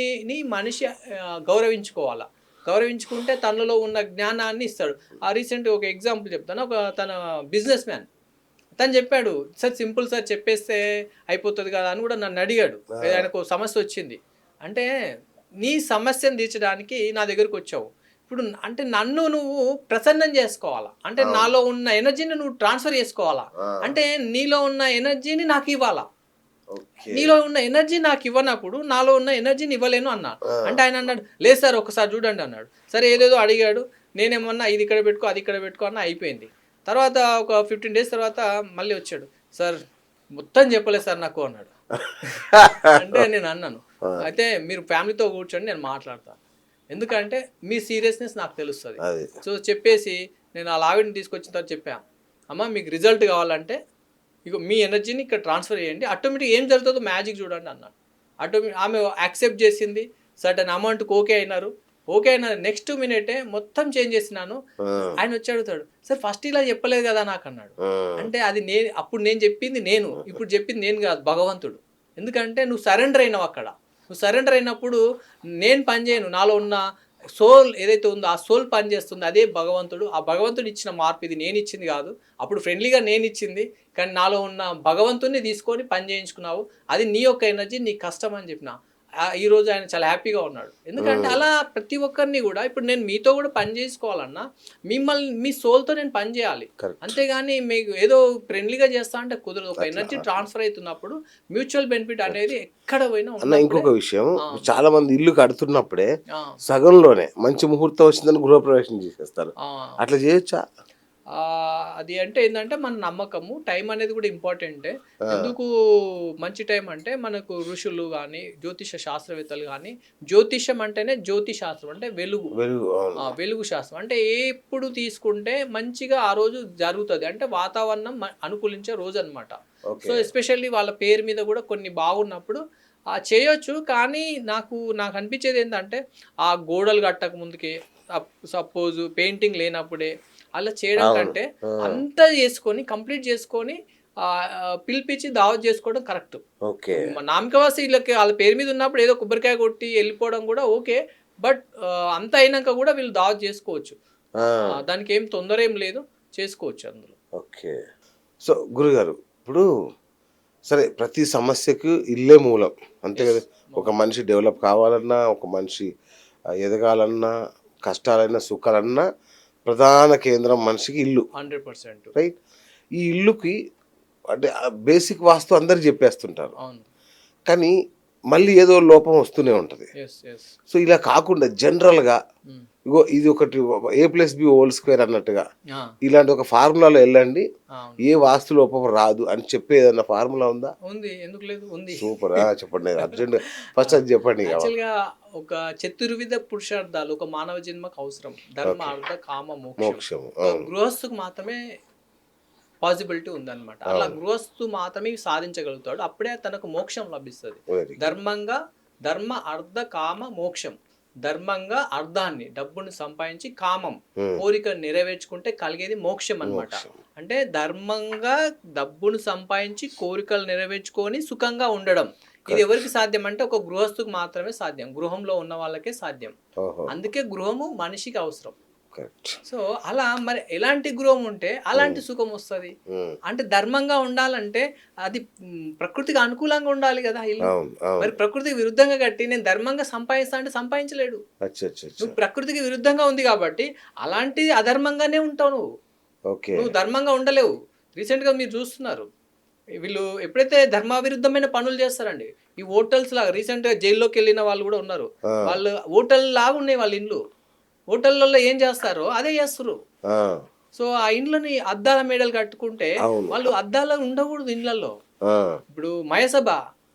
గౌరవించుకోవాలా, గౌరవించుకుంటే తనలో ఉన్న జ్ఞానాన్ని ఇస్తాడు. రీసెంట్ ఒక ఎగ్జాంపుల్ చెప్తాను. తన బిజినెస్ మ్యాన్ తను చెప్పాడు, సార్ సింపుల్ సార్ చెప్పేస్తే అయిపోతుంది కదా అని కూడా నన్ను అడిగాడు. ఆయనకు సమస్య వచ్చింది అంటే, నీ సమస్యను తీర్చడానికి నా దగ్గరకు వచ్చావు, ఇప్పుడు అంటే నన్ను నువ్వు ప్రసన్నం చేసుకోవాలా, అంటే నాలో ఉన్న ఎనర్జీని నువ్వు ట్రాన్స్ఫర్ చేసుకోవాలా, అంటే నీలో ఉన్న ఎనర్జీని నాకు ఇవ్వాలా. నీలో ఉన్న ఎనర్జీ నాకు ఇవ్వనప్పుడు నాలో ఉన్న ఎనర్జీని ఇవ్వలేను అన్నా. అంటే ఆయన అన్నాడు, లేదు సార్ ఒకసారి చూడండి అన్నాడు. సరే ఏదేదో అడిగాడు, నేనేమన్నా ఇది ఇక్కడ పెట్టుకో అది ఇక్కడ పెట్టుకో అన్న, అయిపోయింది. తర్వాత ఒక 15 days తర్వాత మళ్ళీ వచ్చాడు, సార్ మొత్తం చెప్పలేదు సార్ నాకు అన్నాడు. అంటే నేను అన్నాను, అయితే మీరు ఫ్యామిలీతో కూర్చొని నేను మాట్లాడతాను, ఎందుకంటే మీ సీరియస్నెస్ నాకు తెలుస్తుంది. సో చెప్పేసి నేను ఆ ఆవిడని తీసుకొచ్చిన తర్వాత చెప్పాను, అమ్మ మీకు రిజల్ట్ కావాలంటే ఇక మీ ఎనర్జీని ఇక్కడ ట్రాన్స్ఫర్ చేయండి, ఆటోమేటిక్ ఏం జరుగుతుందో మ్యాజిక్ చూడండి అన్నాడు. ఆమె యాక్సెప్ట్ చేసింది, సర్టన్ అమౌంట్కి ఓకే అయినా నెక్స్ట్ మినిటే మొత్తం చేంజ్ చేసినాను. ఆయన వచ్చి అడుగుతాడు, సార్ ఫస్ట్ ఇలా చెప్పలేదు కదా నాకు అన్నాడు. అంటే అది అప్పుడు నేను చెప్పింది నేను, ఇప్పుడు చెప్పింది నేను కాదు, భగవంతుడు. ఎందుకంటే నువ్వు సరెండర్ అయినావు అక్కడ. నువ్వు సరెండర్ అయినప్పుడు నేను పని చేయను, నాలో ఉన్న సోల్ ఏదైతే ఉందో ఆ సోల్ పని చేస్తుంది, అదే భగవంతుడు. ఆ భగవంతుడు ఇచ్చిన మార్పు, ఇది నేను ఇచ్చింది కాదు. అప్పుడు ఫ్రెండ్లీగా నేను ఇచ్చింది, కానీ నాలో ఉన్న భగవంతుడిని తీసుకొని పని చేయించుకున్నావు, అది నీ యొక్క ఎనర్జీ, నీ కష్టం అని చెప్పిన. ఈరోజు ఆయన చాలా హ్యాపీగా ఉన్నాడు. ఎందుకంటే అలా ప్రతి ఒక్కరిని కూడా, ఇప్పుడు నేను మీతో కూడా పని చేసుకోవాలన్నా మిమ్మల్ని మీ సోల్తో నేను పని చేయాలి, అంతేగాని మీకు ఏదో ఫ్రెండ్లీగా చేస్తా అంటే కుదరదు. ఒక ఎనర్జీ ట్రాన్స్ఫర్ అవుతున్నప్పుడు మ్యూచువల్ బెనిఫిట్ అనేది ఎక్కడ పోయినా. ఇంకొక విషయం, చాలా మంది ఇల్లు కడుతున్నప్పుడే సగంలోనే మంచి ముహూర్తం వచ్చిందని గృహప్రవేశం చేసేస్తారు, అట్లా చేయొచ్చా? అది అంటే ఏంటంటే మన నమ్మకము, టైం అనేది కూడా ఇంపార్టెంటే. ఎందుకు మంచి టైం అంటే, మనకు ఋషులు కానీ జ్యోతిష శాస్త్రవేత్తలు కానీ, జ్యోతిషం అంటేనే జ్యోతి శాస్త్రం అంటే వెలుగు శాస్త్రం అంటే ఎప్పుడు తీసుకుంటే మంచిగా ఆ రోజు జరుగుతుంది, అంటే వాతావరణం అనుకూలించే రోజు అనమాట. సో ఎస్పెషల్లీ వాళ్ళ పేరు మీద కూడా కొన్ని బాగున్నప్పుడు చేయొచ్చు. కానీ నాకు అనిపించేది ఏంటంటే, ఆ గోడలు కట్టక ముందుకే, సపోజ్ పెయింటింగ్ లేనప్పుడే అలా చేయడం కంటే అంతా చేసుకొని కంప్లీట్ చేసుకొని పిలిపించి దావత్ చేసుకోవడం కరెక్ట్. నామకవాసి వీళ్ళకి వాళ్ళ పేరు మీద ఉన్నప్పుడు ఏదో కొబ్బరికాయ కొట్టి వెళ్ళిపోవడం కూడా ఓకే, బట్ అంతా అయినాక కూడా వీళ్ళు దావత్ చేసుకోవచ్చు, దానికి ఏం తొందర ఏం లేదు, చేసుకోవచ్చు అందులో. ఓకే. సో గురుగారు, ఇప్పుడు సరే ప్రతి సమస్యకు ఇల్లే మూలం అంతే కదా. ఒక మనిషి డెవలప్ కావాలన్నా, ఒక మనిషి ఎదగాలన్నా, కష్టాలైనా సుఖాలన్నా ప్రధాన కేంద్రం మనిషికి ఇల్లు. 100% రైట్. ఈ ఇల్లుకి అంటే బేసిక్ వాస్తు అందరు చెప్పేస్తుంటారు, కానీ మళ్ళీ ఏదో లోపం వస్తూనే ఉంటుంది. సో ఇలా కాకుండా జనరల్గా ఇగో ఇది ఒకటి A+B² అన్నట్టుగా ఆ, ఇలాంటి ఒక ఫార్ములాలో వెళ్ళండి, అవును. ఏ వాస్తు లోపం రాదు అని చెప్పే ఏదన్నా ఫార్ములా ఉందా? ఉంది, ఎందుకు లేదు, ఉంది. సూపర్. చెప్పండి అర్జెంట్ ఫస్ట్ అది చెప్పండి ఇక. యాక్చువల్గా ఒక చతుర్విధ పురుషార్థాలు ఒక మానవ జన్మకు అవసరం. ధర్మ, అర్థ, కామ, మోక్షం. మోక్షం. ఒక గృహస్థుకు మాత్రమే పాసిబిలిటీ ఉందన్నమాట. అలా గృహస్థు మాత్రమే సాధించగలుగుతాడు. అప్పుడే తనకు మోక్షం లభిస్తుంది. వెరీ ధర్మంగా ధర్మ, అర్థ, కామ, మోక్షం. ధర్మంగా అర్థాన్ని, డబ్బును సంపాదించి, కామం కోరిక నెరవేర్చుకుంటే కలిగేది మోక్షం అన్నమాట. అంటే ధర్మంగా డబ్బును సంపాదించి కోరికలు నెరవేర్చుకొని సుఖంగా ఉండడం. ఇది ఎవరికి సాధ్యం అంటే ఒక గృహస్థుకు మాత్రమే సాధ్యం. గృహంలో ఉన్న వాళ్ళకే సాధ్యం. అందుకే గృహము మనిషికి అవసరం. సో అలా మరి ఎలాంటి గృహం ఉంటే అలాంటి సుఖం వస్తుంది అంటే ధర్మంగా ఉండాలంటే అది ప్రకృతికి అనుకూలంగా ఉండాలి కదా ఇల్లు. మరి ప్రకృతికి విరుద్ధంగా కట్టి నేను ధర్మంగా సంపాదిస్తా అంటే సంపాదించలేడు. నువ్వు ప్రకృతికి విరుద్ధంగా ఉంది కాబట్టి అలాంటిది అధర్మంగానే ఉంటావు నువ్వు. నువ్వు ధర్మంగా ఉండలేవు. రీసెంట్గా మీరు చూస్తున్నారు, వీళ్ళు ఎప్పుడైతే ధర్మావిరుద్ధమైన పనులు చేస్తారండి, ఈ హోటల్స్ లాగా రీసెంట్గా జైల్లోకి వెళ్ళిన వాళ్ళు కూడా ఉన్నారు. వాళ్ళు హోటల్ లాగా ఉన్నాయి వాళ్ళ ఇండ్లు. హోటళ్ళల్లో ఏం చేస్తారో అదే చేస్తారు. సో ఆ ఇండ్లని అద్దాల మేడలు కట్టుకుంటే వాళ్ళు అద్దాలు ఉండకూడదు ఇండ్లలో. ఇప్పుడు మయసభ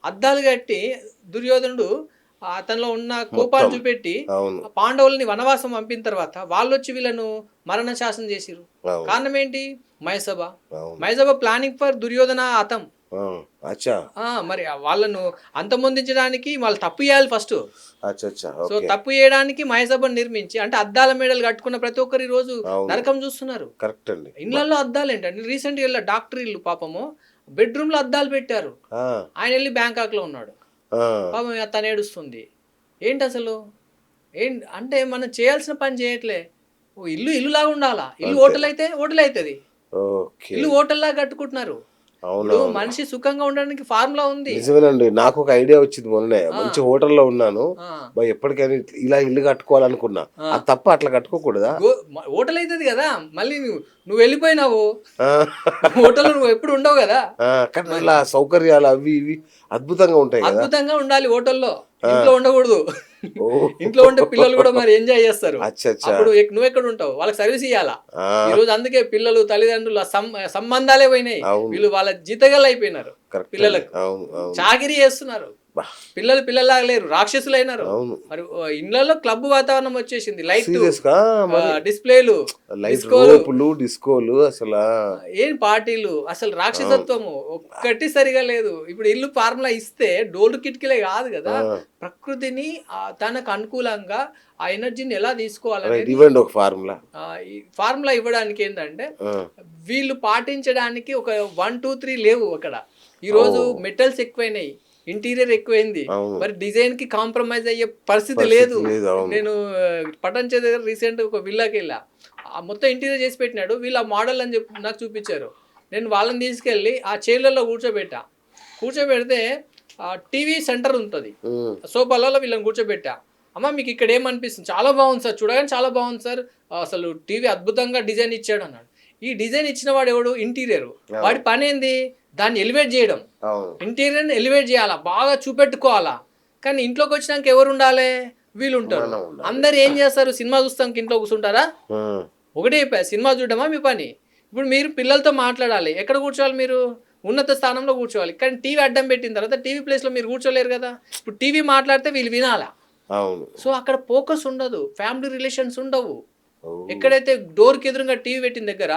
అద్దాలు కట్టి దుర్యోధనుడు అతనిలో ఉన్న కోపాన్ని చూపెట్టి పాండవుల్ని వనవాసం పంపిన తర్వాత వాళ్ళు వచ్చి వీళ్ళను మరణ శాసనం చేసిరు. కారణం ఏంటి? మయసభ ప్లానింగ్ ఫర్ దుర్యోధన హతం. మరి వాళ్ళను అంతమొందించడానికి వాళ్ళు తప్పు చేయాలి ఫస్ట్. సో తప్పు చేయడానికి మయసభను నిర్మించి అంటే అద్దాల మేడలు కట్టుకున్న ప్రతి ఒక్కరు ఈ రోజు నరకం చూస్తున్నారు. ఇళ్లలో అద్దాలు ఏంటంటే రీసెంట్గా వెళ్ళా డాక్టర్ ఇల్లు పాపము బెడ్రూమ్ లో అద్దాలు పెట్టారు. ఆయన వెళ్ళి బ్యాంకాక్ లో ఉన్నాడు. పాపం తను ఏడుస్తుంది. ఏంటి అసలు అంటే మనం చేయాల్సిన పని చేయట్లే. ఇల్లు ఇల్లులాగా ఉండాలా. ఇల్లు హోటల్ అయితే హోటల్ అవుతుంది. ఇల్లు హోటల్ లాగా కట్టుకుంటున్నారు. మనిషి సుఖంగా ఉండడానికి ఫార్ములా ఉంది. నిజమేనండి. నాకు ఒక ఐడియా వచ్చింది మొన్ననే. మంచి హోటల్లో ఉన్నాను, ఎప్పటికైనా ఇలా ఇల్లు కట్టుకోవాలనుకున్నా. అది తప్ప అట్లా కట్టుకోకూడదా? హోటల్ అవుతుంది కదా. మళ్ళీ నువ్వు వెళ్ళిపోయినావు హోటల్, నువ్వు ఎప్పుడు ఉండవు కదా. కానీ ఇలా సౌకర్యాలు అవి ఇవి అద్భుతంగా ఉంటాయి. అద్భుతంగా ఉండాలి హోటల్లో, ఇంట్లో ఉండకూడదు. ఇంట్లో ఉంటే పిల్లలు కూడా మరి ఎంజాయ్ చేస్తారు. అప్పుడు నువ్వు ఎక్కడ ఉంటావు? వాళ్ళకి సర్వీస్ ఇవ్వాలా ఈ రోజు. అందుకే పిల్లలు తల్లిదండ్రుల సంబంధాలే పోయినాయి. వీళ్ళు వాళ్ళ జీతగాళ్ళు అయిపోయినారు. పిల్లలకు చాకిరీ చేస్తున్నారు. పిల్లలు పిల్లలాగా లేరు, రాక్షసులు అయినారు. మరి ఇళ్లలో క్లబ్ వాతావరణం వచ్చేసింది. లైట్ డిస్ప్లేలు, డిస్కోలు, అసలు ఏం పార్టీలు, అసలు రాక్షసత్వము ఒక్కటి సరిగా లేదు. ఇప్పుడు ఇల్లు ఫార్ములా ఇస్తే డోలు కిటికీలే కాదు కదా, ప్రకృతిని తనకు అనుకూలంగా ఆ ఎనర్జీని ఎలా తీసుకోవాలని ఫార్ములా ఇవ్వడానికి ఏంటంటే వీళ్ళు పాటించడానికి ఒక 1, 2, 3 లేవు అక్కడ. ఈ రోజు మెటల్స్ ఎక్కువైనాయి, ఇంటీరియర్ ఎక్కువైంది, మరి డిజైన్ కి కాంప్రమైజ్ అయ్యే పరిస్థితి లేదు. నేను పటంచే దగ్గర రీసెంట్ ఒక విల్లాకి వెళ్ళా, మొత్తం ఇంటీరియర్ చేసి పెట్టినాడు. వీళ్ళ మోడల్ అని చెప్పి నాకు చూపించారు. నేను వాళ్ళని తీసుకెళ్ళి ఆ చైర్లలో కూర్చోబెడితే టీవీ సెంటర్ ఉంటుంది, సోఫాలలో వీళ్ళని కూర్చోబెట్టా. అమ్మ మీకు ఇక్కడ ఏమనిపిస్తుంది? చాలా బాగుంది సార్, చూడగానే చాలా బాగుంది సార్, అసలు టీవీ అద్భుతంగా డిజైన్ ఇచ్చాడు అన్నాడు. ఈ డిజైన్ ఇచ్చిన వాడు ఎవడు? ఇంటీరియర్. వాడి పని ఏంది? దాన్ని ఎలివేట్ చేయడం. ఇంటీరియర్ని ఎలివేట్ చేయాలా, బాగా చూపెట్టుకోవాలా. కానీ ఇంట్లోకి వచ్చినాక ఎవరు ఉండాలి? వీళ్ళు ఉంటారు. అందరు ఏం చేస్తారు? సినిమా చూస్తాం ఇంట్లో కూర్చుంటారా? ఒకటే సినిమా చూడడమా మీ పని? ఇప్పుడు మీరు పిల్లలతో మాట్లాడాలి, ఎక్కడ కూర్చోవాలి? మీరు ఉన్నత స్థానంలో కూర్చోవాలి. కానీ టీవీ అడ్డం పెట్టిన తర్వాత టీవీ ప్లేస్లో మీరు కూర్చోలేరు కదా. ఇప్పుడు టీవీ మాట్లాడితే వీళ్ళు వినాలా. సో అక్కడ ఫోకస్ ఉండదు, ఫ్యామిలీ రిలేషన్స్ ఉండవు. ఎక్కడైతే డోర్కి ఎదురుగా టీవీ పెట్టిన దగ్గర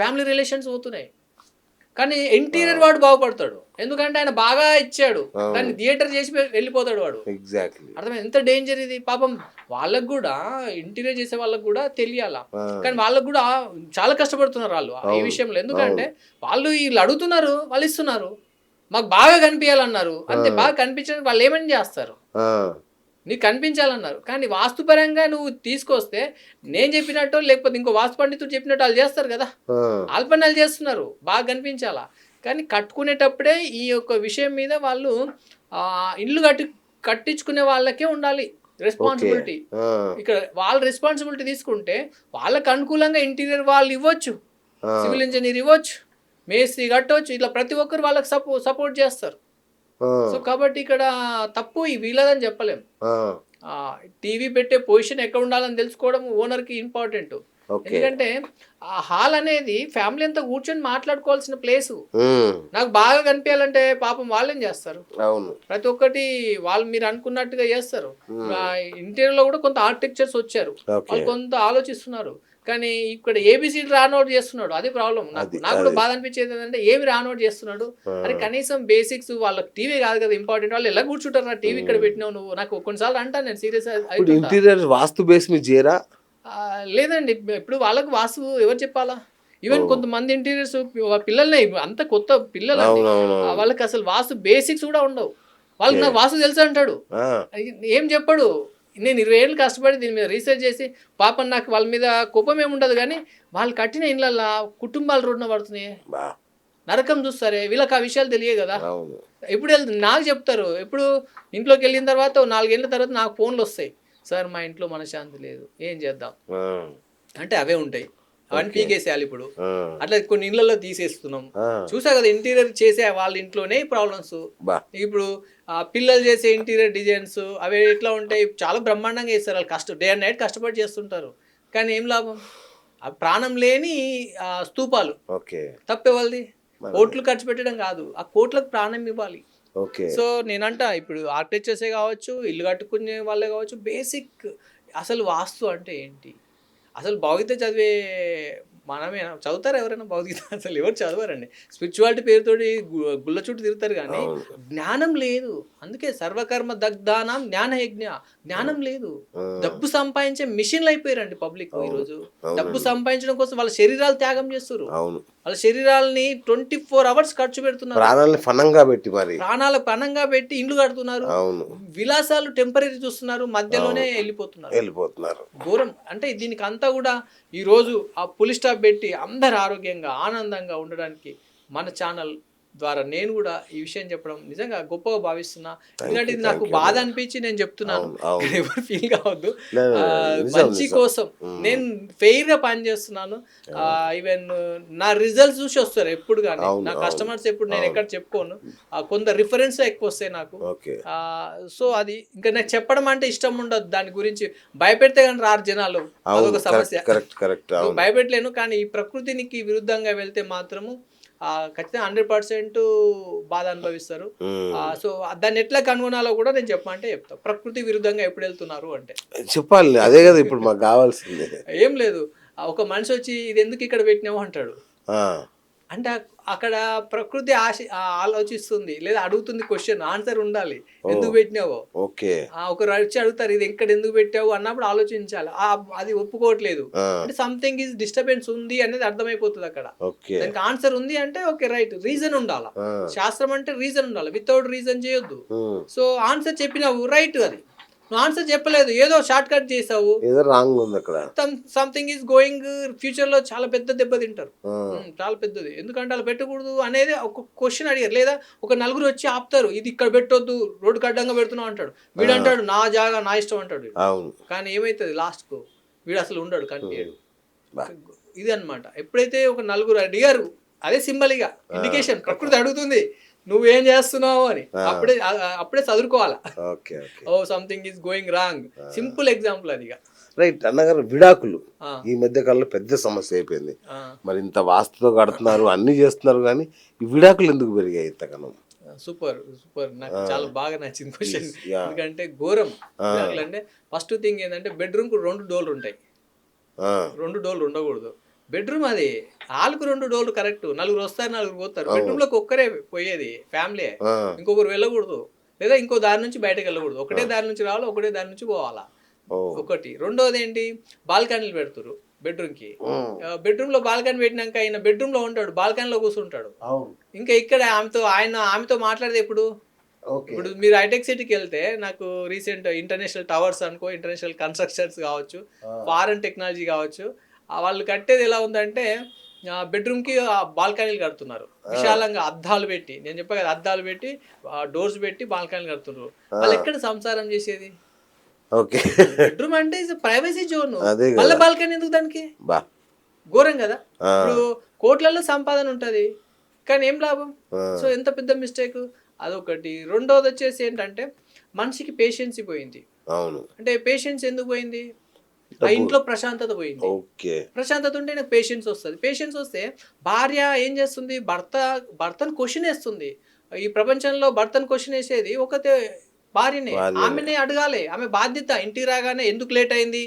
ఫ్యామిలీ రిలేషన్స్ పోతున్నాయి. కానీ ఇంటీరియర్ వాడు బాగుపడతాడు, ఎందుకంటే ఆయన బాగా ఇచ్చాడు, దాన్ని థియేటర్ చేసి వెళ్ళిపోతాడు వాడు. అర్థమైంది? ఎంత డేంజర్ ఇది. పాపం వాళ్ళకు కూడా, ఇంటీరియర్ చేసే వాళ్ళకు కూడా తెలియాలా. కానీ వాళ్ళకు కూడా చాలా కష్టపడుతున్నారు వాళ్ళు ఈ విషయంలో. ఎందుకంటే వాళ్ళు వీళ్ళు అడుగుతున్నారు, వాళ్ళు ఇస్తున్నారు, మాకు బాగా కనిపించాలన్నారు. అంతే, బాగా కనిపించడానికి వాళ్ళు ఏమని చేస్తారు? నీకు కనిపించాలన్నారు. కానీ వాస్తుపరంగా నువ్వు తీసుకొస్తే నేను చెప్పినట్టు లేకపోతే ఇంకో వాస్తు పండితుడు చెప్పినట్టు వాళ్ళు చేస్తారు కదా. ఆల్పనాలు చేస్తున్నారు, బాగా కనిపించాలా. కానీ కట్టుకునేటప్పుడే ఈ యొక్క విషయం మీద వాళ్ళు ఇల్లు కట్టించుకునే వాళ్ళకే ఉండాలి రెస్పాన్సిబిలిటీ. ఇక్కడ వాళ్ళ రెస్పాన్సిబిలిటీ తీసుకుంటే వాళ్ళకు అనుకూలంగా ఇంటీరియర్ వాళ్ళు ఇవ్వచ్చు, సివిల్ ఇంజనీర్ ఇవ్వచ్చు, మేస్త్రి కట్టవచ్చు, ఇట్లా ప్రతి ఒక్కరు వాళ్ళకి సపోర్ట్ చేస్తారు. సో కాబట్టి ఇక్కడ తప్పు వీళ్ళదని చెప్పలేం. టీవీ పెట్టే పొజిషన్ ఎక్కడ ఉండాలని తెలుసుకోవడం ఓనర్కి ఇంపార్టెంట్. ఓకే. ఎందుకంటే ఆ హాల్ అనేది ఫ్యామిలీ అంతా కూర్చొని మాట్లాడుకోవాల్సిన ప్లేసు. ఉమ్, నాకు బాగా కనిపించాలంటే పాపం వాళ్ళేం చేస్తారు, అవును. ప్రతి ఒక్కటి వాళ్ళు మీరు అనుకున్నట్టుగా చేస్తారు. ఇంటీరియర్ లో కూడా కొంత ఆర్కిటెక్చర్స్ వచ్చారు, ఓకే. వాళ్ళు కొంత ఆలోచిస్తున్నారు. కానీ ఇక్కడ ఏబిసిడి రానోట్ చేస్తున్నాడు, అది ప్రాబ్లం. నాకు నాకు కూడా బాధ అనిపించేది ఏంటంటే ఏమి రానోట్ చేస్తున్నాడు. అరే కనీసం బేసిక్స్ వాళ్ళకి టీవీ కాదు కదా ఇంపార్టెంట్, వాళ్ళు ఎలా కూర్చుంటారు నా టీవీ ఇక్కడ పెట్టినావు నువ్వు. నాకు కొన్నిసార్లు అంటాను నేను సీరియస్ ఇప్పుడు అవుతుంటా. ఇంటీరియర్ వాస్తు బేస్ మీద చేయరా? లేదండి, ఇప్పుడు వాళ్ళకి వాస్తు ఎవరు చెప్పాలా? ఈవెన్ కొంతమంది ఇంటీరియర్స్ పిల్లల్ని అంత కొత్త పిల్లలండి, అవునవును. వాళ్ళకి అసలు వాస్తు బేసిక్స్ కూడా ఉండవు. వాళ్ళకి నాకు వాస్తు తెలుసు అంటాడు, ఆ, ఏం చెప్పడు. నేను 20 ఏళ్ళు కష్టపడి దీని మీద రీసెర్చ్ చేసి పాపం నాకు వాళ్ళ మీద కోపం ఏమి ఉండదు, కానీ వాళ్ళు కట్టిన ఇళ్ళల్లో కుటుంబాలు రోడ్డున పడుతున్నాయి, బా, నరకం చూస్తారే. వీళ్ళకి ఆ విషయాలు తెలియదు కదా. అవును. ఎప్పుడు వెళ్తుంది నాకు చెప్తారు, ఎప్పుడు ఇంట్లోకి వెళ్ళిన తర్వాత 4 ఏళ్ళ తర్వాత నాకు ఫోన్లు వస్తాయి, సార్ మా ఇంట్లో మనశ్శాంతి లేదు, ఏం చేద్దాం ఆ, అంటే అవే ఉంటాయి, అవన్నీ పీకేసేయాలి ఇప్పుడు. ఆ, అట్లా కొన్ని ఇళ్లలో తీసేస్తున్నాం. ఆ, చూసా కదా ఇంటీరియర్ చేసే వాళ్ళ ఇంట్లోనే ప్రాబ్లమ్స్. బా, ఇప్పుడు పిల్లలు చేసే ఇంటీరియర్ డిజైన్స్ అవి ఎట్లా ఉంటాయి, చాలా బ్రహ్మాండంగా చేస్తారు వాళ్ళు, డే అండ్ నైట్ కష్టపడి చేస్తుంటారు. కానీ ఏం లాభం, ఆ ప్రాణం లేని స్తూపాలు. ఓకే. తప్పే వాళ్ళది, కోట్లు ఖర్చు పెట్టడం కాదు, ఆ కోట్లకు ప్రాణం ఇవ్వాలి. ఓకే. సో నేనంట ఇప్పుడు ఆర్కిటెక్చర్సే కావచ్చు, ఇల్లు కట్టుకునే వాళ్ళే కావచ్చు, బేసిక్ అసలు వాస్తు అంటే ఏంటి, అసలు భౌతికత చదివే మనమే చదువుతారు ఎవరైనా భౌతికత? అసలు ఎవరు చదవరండి. స్పిరిచువాలిటీ పేరుతోటి గుళ్ళ చుట్టూ తిరుగుతారు, కానీ అవును. జ్ఞానం లేదు. అందుకే సర్వకర్మ దగ్ధానం జ్ఞానయజ్ఞ, జ్ఞానం లేదు. ఆ, డబ్బు సంపాదించే మిషన్లు అయిపోయారండి పబ్లిక్ ఈరోజు. అవునండి. డబ్బు సంపాదించడం కోసం వాళ్ళ శరీరాలు త్యాగం చేస్తారు, అవును. వాళ్ళ శరీరాలని 24 hours ఖర్చు పెడుతున్నారు, ప్రాణాలని ఫనంగా పెట్టి మరి. ప్రాణాల పణంగా పెట్టి ఇండ్లు కడుతున్నారు, అవును. విలాసాలు టెంపరీ చూస్తున్నారు, మధ్యలోనే వెళ్ళిపోతున్నారు. వెళ్ళిపోతున్నారు. ఘోరం. అంటే దీనికి అంతా కూడా ఈరోజు ఆ పులి స్టాప్ పెట్టి అందరు ఆరోగ్యంగా ఆనందంగా ఉండడానికి మన ఛానల్ ద్వారా నేను కూడా ఈ విషయం చెప్పడం నిజంగా గొప్పగా భావిస్తున్నా. ఎందుకంటే ఇది నాకు బాధ అనిపించి నేను చెప్తున్నాను, అవును, అవును. కానీ ఎవరు ఫీల్ కావద్దు. లేదు, నిజం, మంచి నిజం. కోసం నేను ఫెయిర్ గా పని చేస్తున్నాను. ఈవెన్ నా రిజల్ట్స్ చూసి వస్తారు ఎప్పుడు, కానీ అవును, నా అవును. కస్టమర్స్ ఎప్పుడు నేను ఎక్కడ చెప్పుకోను, కొంత రిఫరెన్స్ ఎక్కువ వస్తాయి నాకు. ఓకే. సో అది ఇంకా నాకు చెప్పడం అంటే ఇష్టం ఉండదు, దాని గురించి భయపెడితే కానీ రారు జనాలు, అవును. అదొక సమస్య. Correct, correct. అవును. భయపెట్టలేను, కానీ ఈ ప్రకృతికి విరుద్ధంగా వెళ్తే మాత్రము ఖచ్చితంగా 100% బాధ అనుభవిస్తారు. ఉమ్. సో దాన్ని ఎట్లా కనుగొనాలో కూడా నేను చెప్పమంటే చెప్తా. ప్రకృతి విరుద్ధంగా ఎప్పుడు వెళ్తున్నారు అంటే చెప్పాలి, అదే కదా ఇప్పుడు మాకు కావాల్సింది. ఏం లేదు, ఒక మనిషి వచ్చి ఇది ఎందుకు ఇక్కడ పెట్టినావు అంటాడు, ఆ, అంటే అక్కడ ప్రకృతి ఆలోచిస్తుంది లేదా అడుగుతుంది, క్వశ్చన్ ఆన్సర్ ఉండాలి, ఎందుకు పెట్టినావో. ఓకే. ఒకరు వచ్చి అడుగుతారు ఇది ఎక్కడ ఎందుకు పెట్టావు అన్నప్పుడు ఆలోచించాలి. అది ఒప్పుకోవట్లేదు ఆ, అంటే సంథింగ్ ఈజ్ డిస్టర్బెన్స్ ఉంది అనేది అర్థమైపోతుంది అక్కడ. ఓకే. దానికి ఆన్సర్ ఉంది అంటే ఓకే రైట్, రీజన్ ఉండాలి. ఆ, శాస్త్రం అంటే రీజన్ ఉండాలి, వితౌట్ రీజన్ చేయొద్దు. ఉమ్. సో ఆన్సర్ చెప్పినావు రైట్, అది నువ్వు ఆన్సర్ చెప్పలేదు, ఏదో షార్ట్ కట్ చేసావు, ఏదో రాంగ్ ఉంది అక్కడ. సంథింగ్ ఈజ్ గోయింగ్, ఫ్యూచర్ లో చాలా పెద్ద దెబ్బ తింటారు. ఆ, చాలా పెద్దది, ఎందుకంటే అలా పెట్టకూడదు అనేది ఒక క్వశ్చన్ అడిగారు, లేదా ఒక నలుగురు వచ్చి ఆపుతారు, ఇది ఇక్కడ పెట్టొద్దు రోడ్డు అడ్డంగా పెడుతున్నావు అంటాడు, వీడు అంటాడు నా జాగా నా ఇష్టం అంటాడు. అవును. కానీ ఏమవుతుంది లాస్ట్ కు వీడు అసలు ఉండడు, కనిపించడు. బా. ఇది అన్నమాట. ఎప్పుడైతే ఒక నలుగురు అడిగారు, అదే సింబల్ ఇక ఇండికేషన్, ప్రకృతి అడుగుతుంది నువ్వేం చేస్తున్నావు అని, అప్పుడే చదువుకోవాలా. Okay. Okay. Oh something is going wrong. Simple example అది ఇక. రైట్. అన్నగారు, విడాకులు ఆ, ఈ మధ్య కాలంలో పెద్ద సమస్య అయిపోయింది. ఆ, మరి ఇంత వాస్తుతో కడుతున్నారు, అన్ని చేస్తున్నారు, కానీ ఈ విడాకులు ఎందుకు పెరిగాయి ఇంతకనం? సూపర్ సూపర్, నాకు చాలా బాగా నచ్చింది క్వశ్చన్. యా. ఎందుకంటే ఘోరం. అంటే ఫస్ట్ థింగ్ ఏంటంటే బెడ్రూమ్ కు 2 డోర్లు ఉంటాయి, ఆ, 2 డోర్లు ఉండకూడదు. బెడ్రూమ్ అది హాల్కు 2 డోర్లు కరెక్ట్, నలుగురు వస్తారు నలుగురు పోతారు. బెడ్రూమ్ లోకి ఒక్కరే పోయేది ఫ్యామిలీ, ఆ, ఇంకొకరు వెళ్ళకూడదు, లేదా ఇంకో దారి నుంచి బయటకు వెళ్ళకూడదు, ఒకటే దారి నుంచి రావాలి, ఒకటే దారి నుంచి పోవాలా. ఓ, ఒకటి. రెండోది ఏంటి, బాల్కనీలు పెడుతురు బెడ్రూమ్ కి. ఉమ్. బెడ్రూమ్ లో బాల్కనీ పెట్టినాక ఆయన బెడ్రూమ్ లో ఉంటాడు, బాల్కనీలో కూర్చుంటాడు. అవును. ఇంకా ఇక్కడ ఆమెతో మాట్లాడేది ఎప్పుడు. ఓకే. ఇప్పుడు మీరు హైటెక్ సిటీకి వెళ్తే నాకు రీసెంట్ ఇంటర్నేషనల్ టవర్స్ అనుకో, ఇంటర్నేషనల్ కన్స్ట్రక్షన్స్ కావచ్చు, ఫారెన్ టెక్నాలజీ కావచ్చు, వాళ్ళు కట్టేది ఎలా ఉందంటే బెడ్రూమ్ కి బాల్కనీలు కడుతున్నారు విశాలంగా, అద్దాలు పెట్టి, నేను చెప్పా కదా అద్దాలు పెట్టి డోర్స్ పెట్టి బాల్కనీలు కడుతున్నారు. వాళ్ళు ఎక్కడ సంసారం చేసేది? ఓకే. బెడ్రూమ్ అంటే ప్రైవసీ జోన్, అదే కదా. మళ్ళీ బాల్కనీ ఎందుకు దానికి? బా. ఘోరం కదా. ఆ, ఇప్పుడు కోట్లలో సంపాదన ఉంటది, కానీ ఏం లాభం? ఆ, సో ఎంత పెద్ద మిస్టేక్ అదొకటి. రెండోది వచ్చేసి ఏంటంటే మనిషికి పేషెన్సీ పోయింది. అవును. అంటే పేషెన్స్ ఎందుకు పోయింది? ఆ డబ్బు. ఇంట్లో ప్రశాంతత పోయింది. ఓకే. ప్రశాంతత ఉంటే నాకు పేషెన్స్ వస్తది. పేషెన్స్ వస్తే భార్య ఏం చేస్తుంది? భర్తను క్వెషన్ ఏస్తుంది. ఈ ప్రపంచంలో భర్తను క్వెషన్ ఏసేది ఒకతే భార్యనే. భార్యనే. ఆమెనే అడగాలి. ఆమె బాధ్యత. ఇంటికి రాగానే ఎందుకు లేట్ అయింది?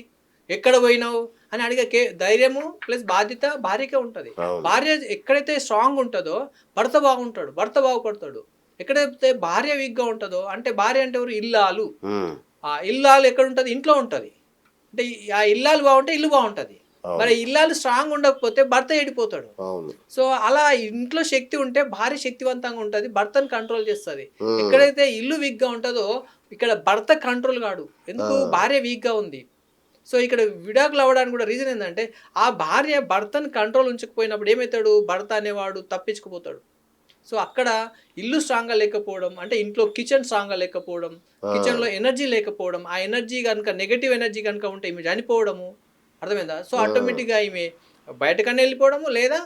ఎక్కడ పోయినావు? అని అడిగే ధైర్యము ప్లస్ బాధ్యత భార్యకే ఉంటది. అవును. భార్య ఎక్కడైతే స్ట్రాంగ్ ఉంటదో భర్త బాగుంటాడు. భర్త బాగుపడతాడు. ఎక్కడైతే భార్య వీక్‌గా ఉంటదో అంటే భార్య అంటే ఎవరు? ఇల్లాలు. హ్మ్. ఆ ఇల్లాలు ఎక్కడుంటది? ఇంట్లో ఉంటది. అంటే ఆ ఇల్లాలు బాగుంటే ఇల్లు బాగుంటది. మరి అవును. ఇల్లాలు స్ట్రాంగ్ ఉండకపోతే భర్త చెడిపోతాడు. అవును. సో, అలా ఇంట్లో శక్తి ఉంటే భార్య శక్తివంతంగా ఉంటది. భర్తను కంట్రోల్ చేస్తది. హ్మ్. ఎక్కడైతే ఇల్లు వీక్‌గా ఉంటదో ఇక్కడ భర్త కంట్రోల్ కాడు. ఎందుకు? ఆ! భార్య వీక్‌గా ఉంది. సో, ఇక్కడ విడాకులు అవ్వడానికి కూడా రీజన్ ఏందంటే ఆ భార్య భర్తను కంట్రోల్ ఉంచకపోయినప్పుడు ఏమైతాడు? భర్త అనేవాడు తప్పించుకుపోతాడు. సో, అక్కడ ఇల్లు స్ట్రాంగ్‌గా లేకపోవడం, అంటే ఇంట్లో కిచెన్ స్ట్రాంగ్‌గా లేకపోవడం, ఆ! కిచెన్‌లో ఎనర్జీ లేకపోవడం, ఆ ఎనర్జీ గనుక నెగెటివ్ ఎనర్జీ గనుక ఉంటే ఈమె చనిపోవడము. అర్థమైందా? సో, ఆ! ఆటోమేటిక్‌గా ఈమె బయటకన్నా ఎళ్ళిపోవడము, లేదా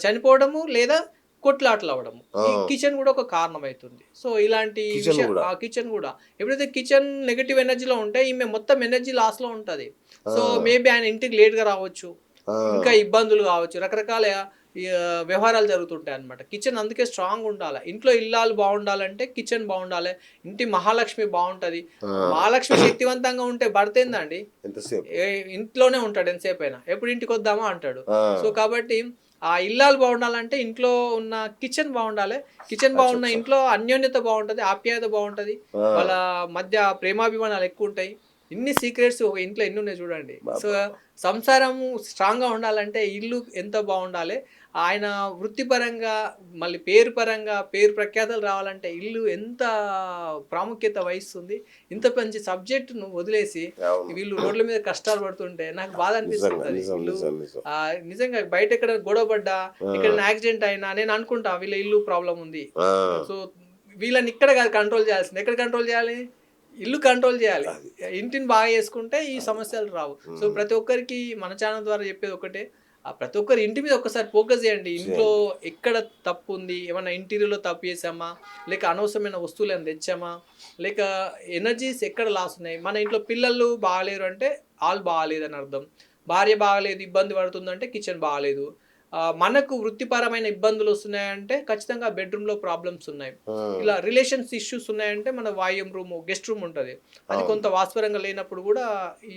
చనిపోవడము, లేదా కొట్లాటలవ్వడము. ఆ! ఈ కిచెన్ గూడా ఒక కారణమైతుంది. సో, ఇలాంటి కిచెన్ గూడా. కిచెన్ గూడా. ఎప్పుడైతే కిచెన్ నెగెటివ్ ఎనర్జీలో ఉంటే ఈమె మొత్తం ఎనర్జీ లాస్‌లో ఉంటది. ఆ! సో, మేబీ ఆయన ఇంటికి లేట్‌గా రావచ్చు. ఆ! ఇంకా ఇబ్బందులు కావచ్చు. రకరకాల వ్యవహారాలు జరుగుతుంటాయన్నమాట. కిచెన్ అందుకే స్ట్రాంగ్ ఉండాల. ఇంట్లో ఇల్లాలు బావుండాలంటే కిచెన్ బావుండాలె. ఇంటి మహాలక్ష్మి బావుంటది. ఆ! మహాలక్ష్మి శక్తివంతంగా ఉంటే భర్తేందండి? ఎంతసేపు? ఇంట్లోనే ఉంటాడు ఎంతసేపైనా. ఎప్పుడు ఇంటికొద్దామా అంటాడు. ఆ! సో, కాబట్టి ఆ ఇల్లాలు బావుండాలంటే ఇంట్లో ఉన్న కిచెన్ బావుండాలె. కిచెన్ బావున్న అచ్చచ్చ! ఇంట్లో అన్యోన్యత బావుంటది. ఆప్యాయత బావుంటది. వాళ్ళ ఆ! మధ్య ప్రేమాభిమానాలు ఎక్కువుంటాయి. ఇన్ని సీక్రెట్స్ ఒక ఇంట్లో ఎన్నున్నాయి చూడండి. సో, అబ్బబ్బబ్బా! సంసారము స్ట్రాంగ్‌గా ఉండాలంటే ఇల్లు ఎంత బావుండాలె. ఆయన వృత్తిపరంగా, మళ్ళీ పేరు పరంగా, పేరు ప్రఖ్యాతలు రావాలంటే ఇల్లు ఎంత ప్రాముఖ్యత వహిస్తుంది. ఇంత మంచి సబ్జెక్ట్‌ను వదిలేసి అవును. వీళ్ళు రోడ్ల మీద కష్టాలు పడుతుంటే నాకు బాధ నిజంగా. అనిపిస్తుంటది. నిజం. వీళ్ళు నిజం. నిజం. నిజంగా బయట ఎక్కడైనా గొడవ పడ్డా, ఆ! ఎక్కడైనా యాక్సిడెంట్ అయినా నేను అనుకుంటా వీళ్ళ ఇల్లు ప్రాబ్లమ్ ఉంది. ఆ! సో, వీళ్ళని ఇక్కడ కాదు కంట్రోల్ చేయాల్సింది. ఎక్కడ కంట్రోల్ చేయాలి? ఇల్లు కంట్రోల్ చేయాలి. అది. ఇంటిని బాగా చేసుకుంటే ఈ అది. సమస్యలు రావు. సో, హ్మ్. ప్రతి ఒక్కరికి మన ఛానల్ ద్వారా చెప్పేది ఒకటే. ప్రతి ఒక్కరు ఇంటి మీద ఒక్కసారి ఫోకస్ చేయండి. ఇంట్లో చేయండి. ఎక్కడ తప్పుంది? ఏమన్నా ఇంటీరియర్‌లో తప్పు చేశామా? లేక అనవసరమైన వస్తువులేమైనా తెచ్చామా? లేక ఎనర్జీస్ ఎక్కడ లాస్ ఉన్నాయి? మన ఇంట్లో పిల్లలు బాగాలేరు అంటే ఆళ్ళు బాగాలేదని అర్థం. భార్య బాగాలేదు, ఇబ్బంది పడుతుందంటే కిచెన్ బాగాలేదు. మనకు వృత్తిపరమైన ఇబ్బందులొస్తున్నాయంటే ఖచ్చితంగా బెడ్‌రూమ్‌లో ప్రాబ్లమ్స్ ఉన్నాయి. ఇలా ఆ! రిలేషన్స్ ఇష్యూస్ ఉన్నాయంటే మన వాయుం రూము, గెస్ట్ రూమ్ ఉంటది. అది అవును. కొంత వాస్తవంగా లేనప్పుడు గూడా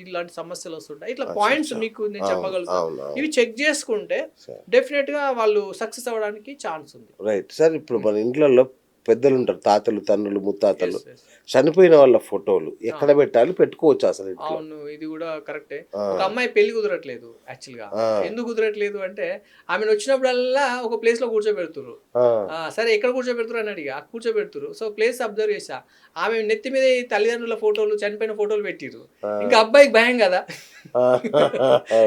ఇలాంటి సమస్యలొస్తుంటాయి. ఇట్లా పాయింట్స్ అచ్చచ్చ! మీకు నేను అవును. చెప్పగలుగుతా. అవును. అవును. ఇవి చెక్ జేసుకుంటే సరే. డెఫినిట్‌గా వాళ్ళు సక్సెస్ అవ్వడానికి ఛాన్స్ ఉంది. రైట్. సార్ ఇప్పుడు హ్మ్. మన ఇండ్లల్లో పెద్దలుంటారు. తాతలు, తండ్రులు, ముత్తాతలు. యెస్. యెస్. చనిపోయిన వాళ్ళ ఫోటోలు ఆ! ఎక్కడ పెట్టాలి? పెట్టుకోవచ్చా అసలు ఇంట్లో? అవును. ఇది గూడా కరెక్టే. ఆ! ఒక అమ్మాయి పెళ్లి కుదరట్లేదు యాక్చువల్‌గా. ఆ! ఎందుకు కుదరట్లేదు అంటే, ఆమెనొచ్చినప్పుడల్లా ఒక ప్లేస్‌లో కూర్చోబెడుతుర్రు. ఆ! సరే ఎక్కడ కూర్చోబెడుతుర్రు అని అడిగా. కూర్చోబెడుతుర్రు. సో, ప్లేస్ అబ్జర్వ్ చేశా. ఆమె నెత్తి మీద ఈ తల్లిదండ్రుల ఫోటోలు, చనిపోయిన ఫోటోలు పెట్టిర్రు. ఇంకా ఆ! అబ్బాయికి భయం గదా! ఆ!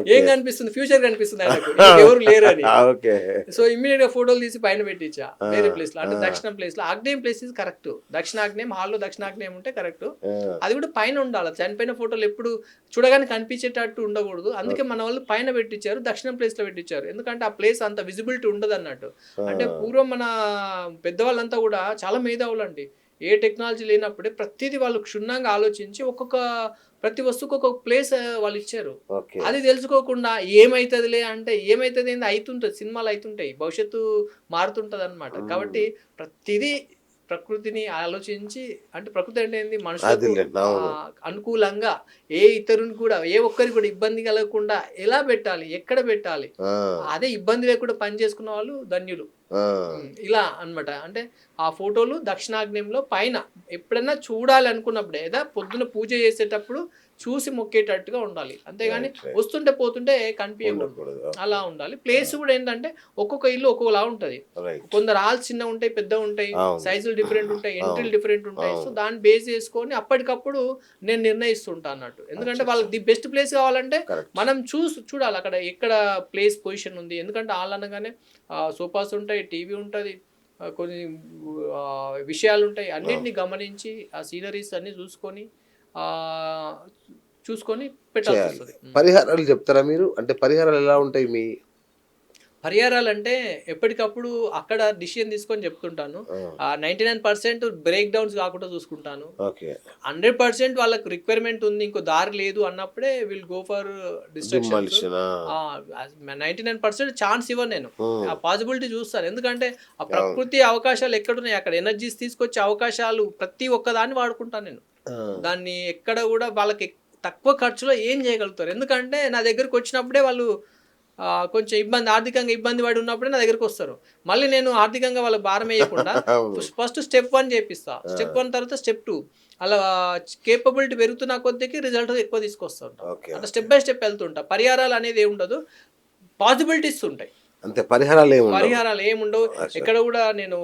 ఏం ఓకే. కనిపిస్తుంది? ఫ్యూచర్ కనిపిస్తుంది ఆయనకు. ఇంకెవరు లేరని. ఓకే. సో, ఇమ్మీడియేట్‌గా ఫోటోలు తీసి పైన పెట్టిచ్చా. ఆ! వేరే ప్లేస్‌లో. ఆ! అంటే దక్షిణం ప్లేస్‌లో. ఆగ్నేయం ప్లేస్ ఈస్ కరెక్ట్. దక్షిణాగ్నేయం హాల్‌లో దక్షిణాగ్నేయం ఉంటే కరెక్ట్. ఆ! అది కూడా పైన ఉండాల. చనిపోయిన ఫోటోలు ఎప్పుడు చూడగానే కనిపించేటట్టు ఉండకూడదు. అందుకే ఓకే. మన వాళ్ళు పైన పెట్టించారు. దక్షిణం ప్లేస్‌లో పెట్టించారు. ఎందుకంటే ఆ ప్లేస్ అంత విజిబిలిటీ ఉండదన్నట్టు. ఆ! అంటే పూర్వం మన పెద్దవాళ్ళంతా కూడా చాలా మేధావులండి. ఏ టెక్నాలజీ లేనప్పుడే ప్రతీది వాళ్ళు క్షుణ్ణంగా ఆలోచించి ప్రతి వస్తువుకి ఒక్కొక్క ప్లేస్ వాళ్ళిచ్చారు. ఓకే. అది తెలుసుకోకుండా ఏమైతదిలే అంటే ఏమైతదేంది అయితుంటది. సినిమాలు అయితుంటాయి. భవిష్యత్తు మారుతుంటదనమాట. కాబట్టి హ్మ్. ప్రతిదీ ప్రకృతిని ఆలోచించి, అంటే ప్రకృతి అంటే ఏంది? మనుషులకు అదేలెండి. అవును. అనుకూలంగా ఇతరునికి కూడా ఏ ఒక్కరికి కూడా ఇబ్బంది కలగకుండా ఎలా పెట్టాలి? ఎక్కడ పెట్టాలి? ఆ! అదే ఇబ్బంది లేకుండా పని చేసుకున్న వాళ్ళు ధన్యులు. ఆ! ఇలా అన్నమాట. అంటే ఆ ఫోటోలు దక్షిణాగ్నేయంలో పైన ఎప్పుడన్నా చూడాలి అనుకున్నప్పుడే లేదా పొద్దున పూజ చేసేటప్పుడు చూసి మొక్కేటట్టుగా ఉండాలి. అంతేగాని రైట్. రైట్. వస్తుంటే పోతుంటే కనిపియకూడదు. ఉండకూడదు. ఓకే. అలా ఉండాలి. ఆ! ప్లేస్ కూడా ఏంటంటే ఒక్కొక్క ఇల్లు ఒక్కోలా ఉంటది. రైట్. కొందరు హాల్స్ చిన్నగుంటాయి, పెద్దగుంటాయి. అవును. సైజులు డిఫరెంట్ ఉంటాయి. అవును. ఎంట్రీలు డిఫరెంట్ ఉంటాయి. సో, అవును. దాన్ని బేస్ చేసుకొని అప్పటికప్పుడు నేను నిర్ణయిస్తుంటా అన్నట్టు. ఎందుకంటే అచ్చచ్చ! వాళ్ళకి ది బెస్ట్ ప్లేస్ కావాలంటే కరెక్ట్. మనం చూడాలి అక్కడ ఎక్కడ ప్లేస్ పొజిషన్ ఉంది. ఎందుకంటే హాల్ అనగానే సోఫాస్ ఉంటాయి, టీవీ ఉంటది. కొన్ని విషయాలుంటాయి. అవును. అన్నిటిని గమనించి ఆ సీనరీస్ అన్నీ ఆహ్, చూసుకొని చేయాలి. పెట్టాల్సొస్తది. హ్మ్. పరిహారాలు చెప్తారా మీరు? అంటే పరిహారాలు ఎలా ఉంటాయి మీ పరిహారాలంటే ఎప్పటికప్పుడు అక్కడ డిసిషన్ తీసుకొని చెప్తుంటాను. 99% బ్రేక్ డౌన్స్ కాకుండా చూసుకుంటాను. ఓకే. 100% వాళ్ళకి రిక్వైర్మెంట్ ఉంది, ఇంకో దారి లేదు అన్నప్పుడే will go for destructions. Demolition. 99% chance ఇవ్వను నేను. ఆ పాసిబిలిటీ చూస్తాను. ఎందుకంటే ఆ ప్రకృతి అవకాశాలు ఎక్కడున్నాయి, అక్కడ ఎనర్జీస్ తీసుకొచ్చే అవకాశాలు ప్రతి ఒక్కదాన్ని వాడుకుంటాను నేను. దాన్ని ఎక్కడ కూడా వాళ్ళకి తక్కువ ఖర్చులో ఏం చేయగలుగుతారు. ఎందుకంటే నా దగ్గరకు వచ్చినప్పుడే వాళ్ళు కొంచెం ఆర్థికంగా ఇబ్బంది పడి ఉన్నప్పుడే నా దగ్గరకు వస్తారు. మళ్ళీ నేను ఆర్థికంగా వాళ్ళకి భారం వేయకుండా ఫస్ట్ స్టెప్ 1 చేపిస్తా. స్టెప్ 1 తర్వాత స్టెప్ 2 అలా కేపబిలిటీ పెరుగుతున్న కొద్దికి రిజల్ట్ ఎక్కువ తీసుకొస్తూ ఉంటాం. అట్లా స్టెప్ బై స్టెప్ వెళ్తుంటా. పరిహారాలు అనేది ఏమి ఉండదు, పాసిబిలిటీస్ ఉంటాయి అంతే. పరిహారాలు ఏముండవు. ఎక్కడ కూడా నేను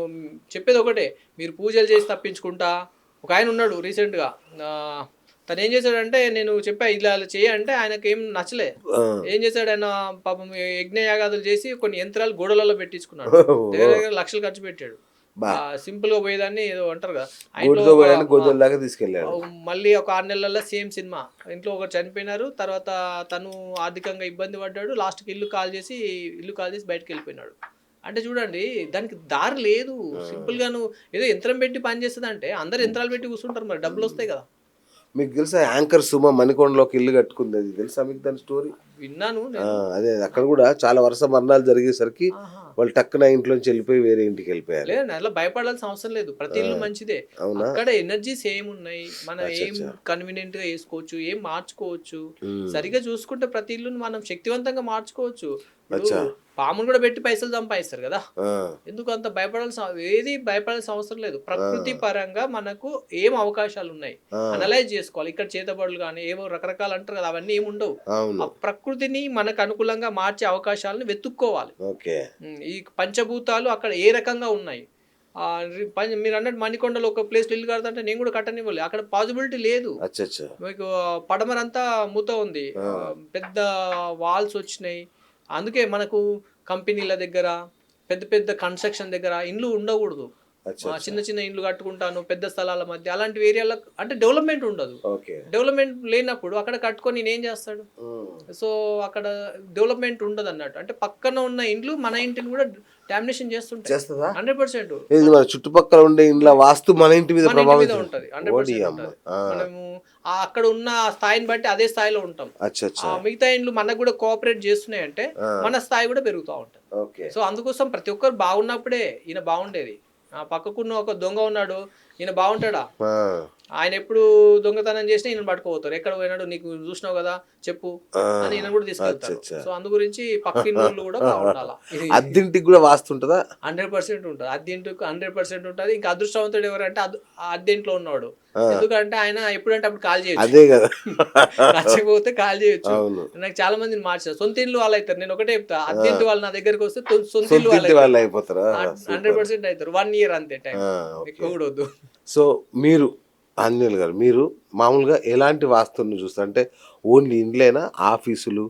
చెప్పేది ఒకటే, మీరు పూజలు చేసి తప్పించుకుంటా. ఒక ఆయన ఉన్నాడు రీసెంట్గా, తను ఏం చేశాడంటే నేను చెప్పా ఇలా చేయంటే ఆయనకి ఏం నచ్చలే. ఏం చేశాడు ఆయన, పాపం యజ్ఞయాగాదులు చేసి కొన్ని యంత్రాలు గోడలలో పెట్టించుకున్నాడు. దగ్గర దగ్గర లక్షలు ఖర్చు పెట్టాడు. సింపుల్ గా పోయేదాన్ని ఏదో అంటారు కదా, మళ్ళీ ఒక 6 నెలల్లో సేమ్ సినిమా. ఇంట్లో ఒకరు చనిపోయినారు, తర్వాత తను ఆర్థికంగా ఇబ్బంది పడ్డాడు, లాస్ట్కి ఇల్లు కాల్ చేసి బయటకు వెళ్ళిపోయినాడు. అంటే చూడండి, దానికి దారి లేదు. సింపుల్ గా నువ్వు ఏదో యంత్రం పెట్టి పని చేస్తుంది అంటే అందరు యంత్రాలు పెట్టి కూర్చుంటారు, మరి డబ్బులు వస్తాయి కదా. మీకు తెలుసా యాంకర్ సుమ మణికొండలో ఒక ఇల్లు కట్టుకుంది, అది తెలుసా మీకు దాని స్టోరీ? విన్నాను. అదే అక్కడ కూడా చాలా వరుస మరణాలు జరిగేసరికి వాళ్ళు టక్కున ఇంట్లోంచి వెళ్ళిపోయి వేరే ఇంటికి వెళ్ళిపోయారు. లేదు, అలా భయపడాల్సిన అవసరం లేదు. ప్రతి ఇల్లు మంచిదే. అక్కడ ఎనర్జీస్ ఏమున్నాయి, మనం ఏం కన్వీనియంట్ గా వేసుకోవచ్చు, ఏం మార్చుకోవచ్చు. సరిగా చూసుకుంటే ప్రతి ఇల్లును మనం శక్తివంతంగా మార్చుకోవచ్చు. పామును కూడా పెట్టి పైసలు సంపాదిస్తారు కదా, ఎందుకు అంత భయపడాల్సిన అవసరం లేదు. ప్రకృతి పరంగా మనకు ఏం అవకాశాలు ఉన్నాయి అనలైజ్ చేసుకోవాలి. ఇక్కడ చేతబడులు కానీ ఏవో రకరకాలు అంటారు కదా, అవన్నీ ఏమి ఉండవు. ఆ ప్రకృతిని మనకు అనుకూలంగా మార్చే అవకాశాలను వెతుక్కోవాలి. ఈ పంచభూతాలు అక్కడ ఏ రకంగా ఉన్నాయి. మీరు అన్నట్టు మణికొండలో ఒక ప్లేస్ ఇల్లు కడతాంటే నేను కూడా కట్టనివ్వాలి, అక్కడ పాసిబిలిటీ లేదు. మీకు పడమరంతా మూత ఉంది, పెద్ద వాల్స్ వచ్చినాయి. అందుకే మనకు కంపెనీల దగ్గర పెద్ద పెద్ద కన్స్ట్రక్షన్ దగ్గర ఇండ్లు ఉండకూడదు. చిన్న చిన్న ఇండ్లు కట్టుకుంటాను పెద్ద స్థలాల మధ్య, అలాంటి ఏరియాలో అంటే డెవలప్మెంట్ ఉండదు. డెవలప్మెంట్ లేనప్పుడు అక్కడ కట్టుకొని నేనేం చేస్తాడు. సో అక్కడ డెవలప్మెంట్ ఉండదు అన్నట్టు. అంటే పక్కన ఉన్న ఇండ్లు మన ఇంటిని కూడా డామినేషన్ చేస్తుంటాయి 100%. చుట్టుపక్కల ఉండే ఇండ్ల వాస్తు మన ఇంటి మీద ఉంటది 100%. మనము అక్కడ ఉన్న స్థాయిని బట్టి అదే స్థాయిలో ఉంటాం. మిగతా ఇండ్లు మనకు కూడా కోఆపరేట్ చేస్తున్నాయి అంటే మన స్థాయి కూడా పెరుగుతూ ఉంటుంది. సో అందుకోసం ప్రతి ఒక్కరు బాగున్నప్పుడే ఈయన బాగుండేది. పక్కకున్న ఒక దొంగ ఉన్నాడు, ఈయన బాగుంటాడా? ఆయన ఎప్పుడు దొంగతనం చేసినా ఈయన పట్టుకోపోతారు. ఎక్కడ పోయినాడు నీకు చూసినావు కదా చెప్పు అని ఈయన కూడా తీసుకెళ్తారు. సో అందు గురించి పక్కింటి కూడా బాగుండాలా. అద్దెంటికి కూడా వాస్తుంటదా? 100% ఉంటుంది. అద్దెంటికి 100% ఉంటుంది. ఇంకా అదృష్టవంతుడు ఎవరంటే అద్దెంట్లో ఉన్నాడు. ఎందుకంటే ఆయన ఎప్పుడంటే అప్పుడు కాల్ చేయొచ్చు. అదే కదా, నచ్చకపోతే కాల్ చేయొచ్చు. నాకు చాలా మందిని మార్చారు. సొంత ఇల్లు వాళ్ళు అవుతారు. నేను ఒకటే చెప్తా, అద్దెంటి వాళ్ళు నా దగ్గరకు వస్తే సొంత ఇల్లు వాళ్ళు అయిపోతారు. 100% అవుతారు. 1 year అంతే టైం, ఎక్కువ కూడా వద్దు. సో మీరు ఆంజనేయులు గారు, మీరు మామూలుగా ఎలాంటి వాస్తువుని చూస్తారు? అంటే ఓన్లీ ఇండ్లేనా, ఆఫీసులు,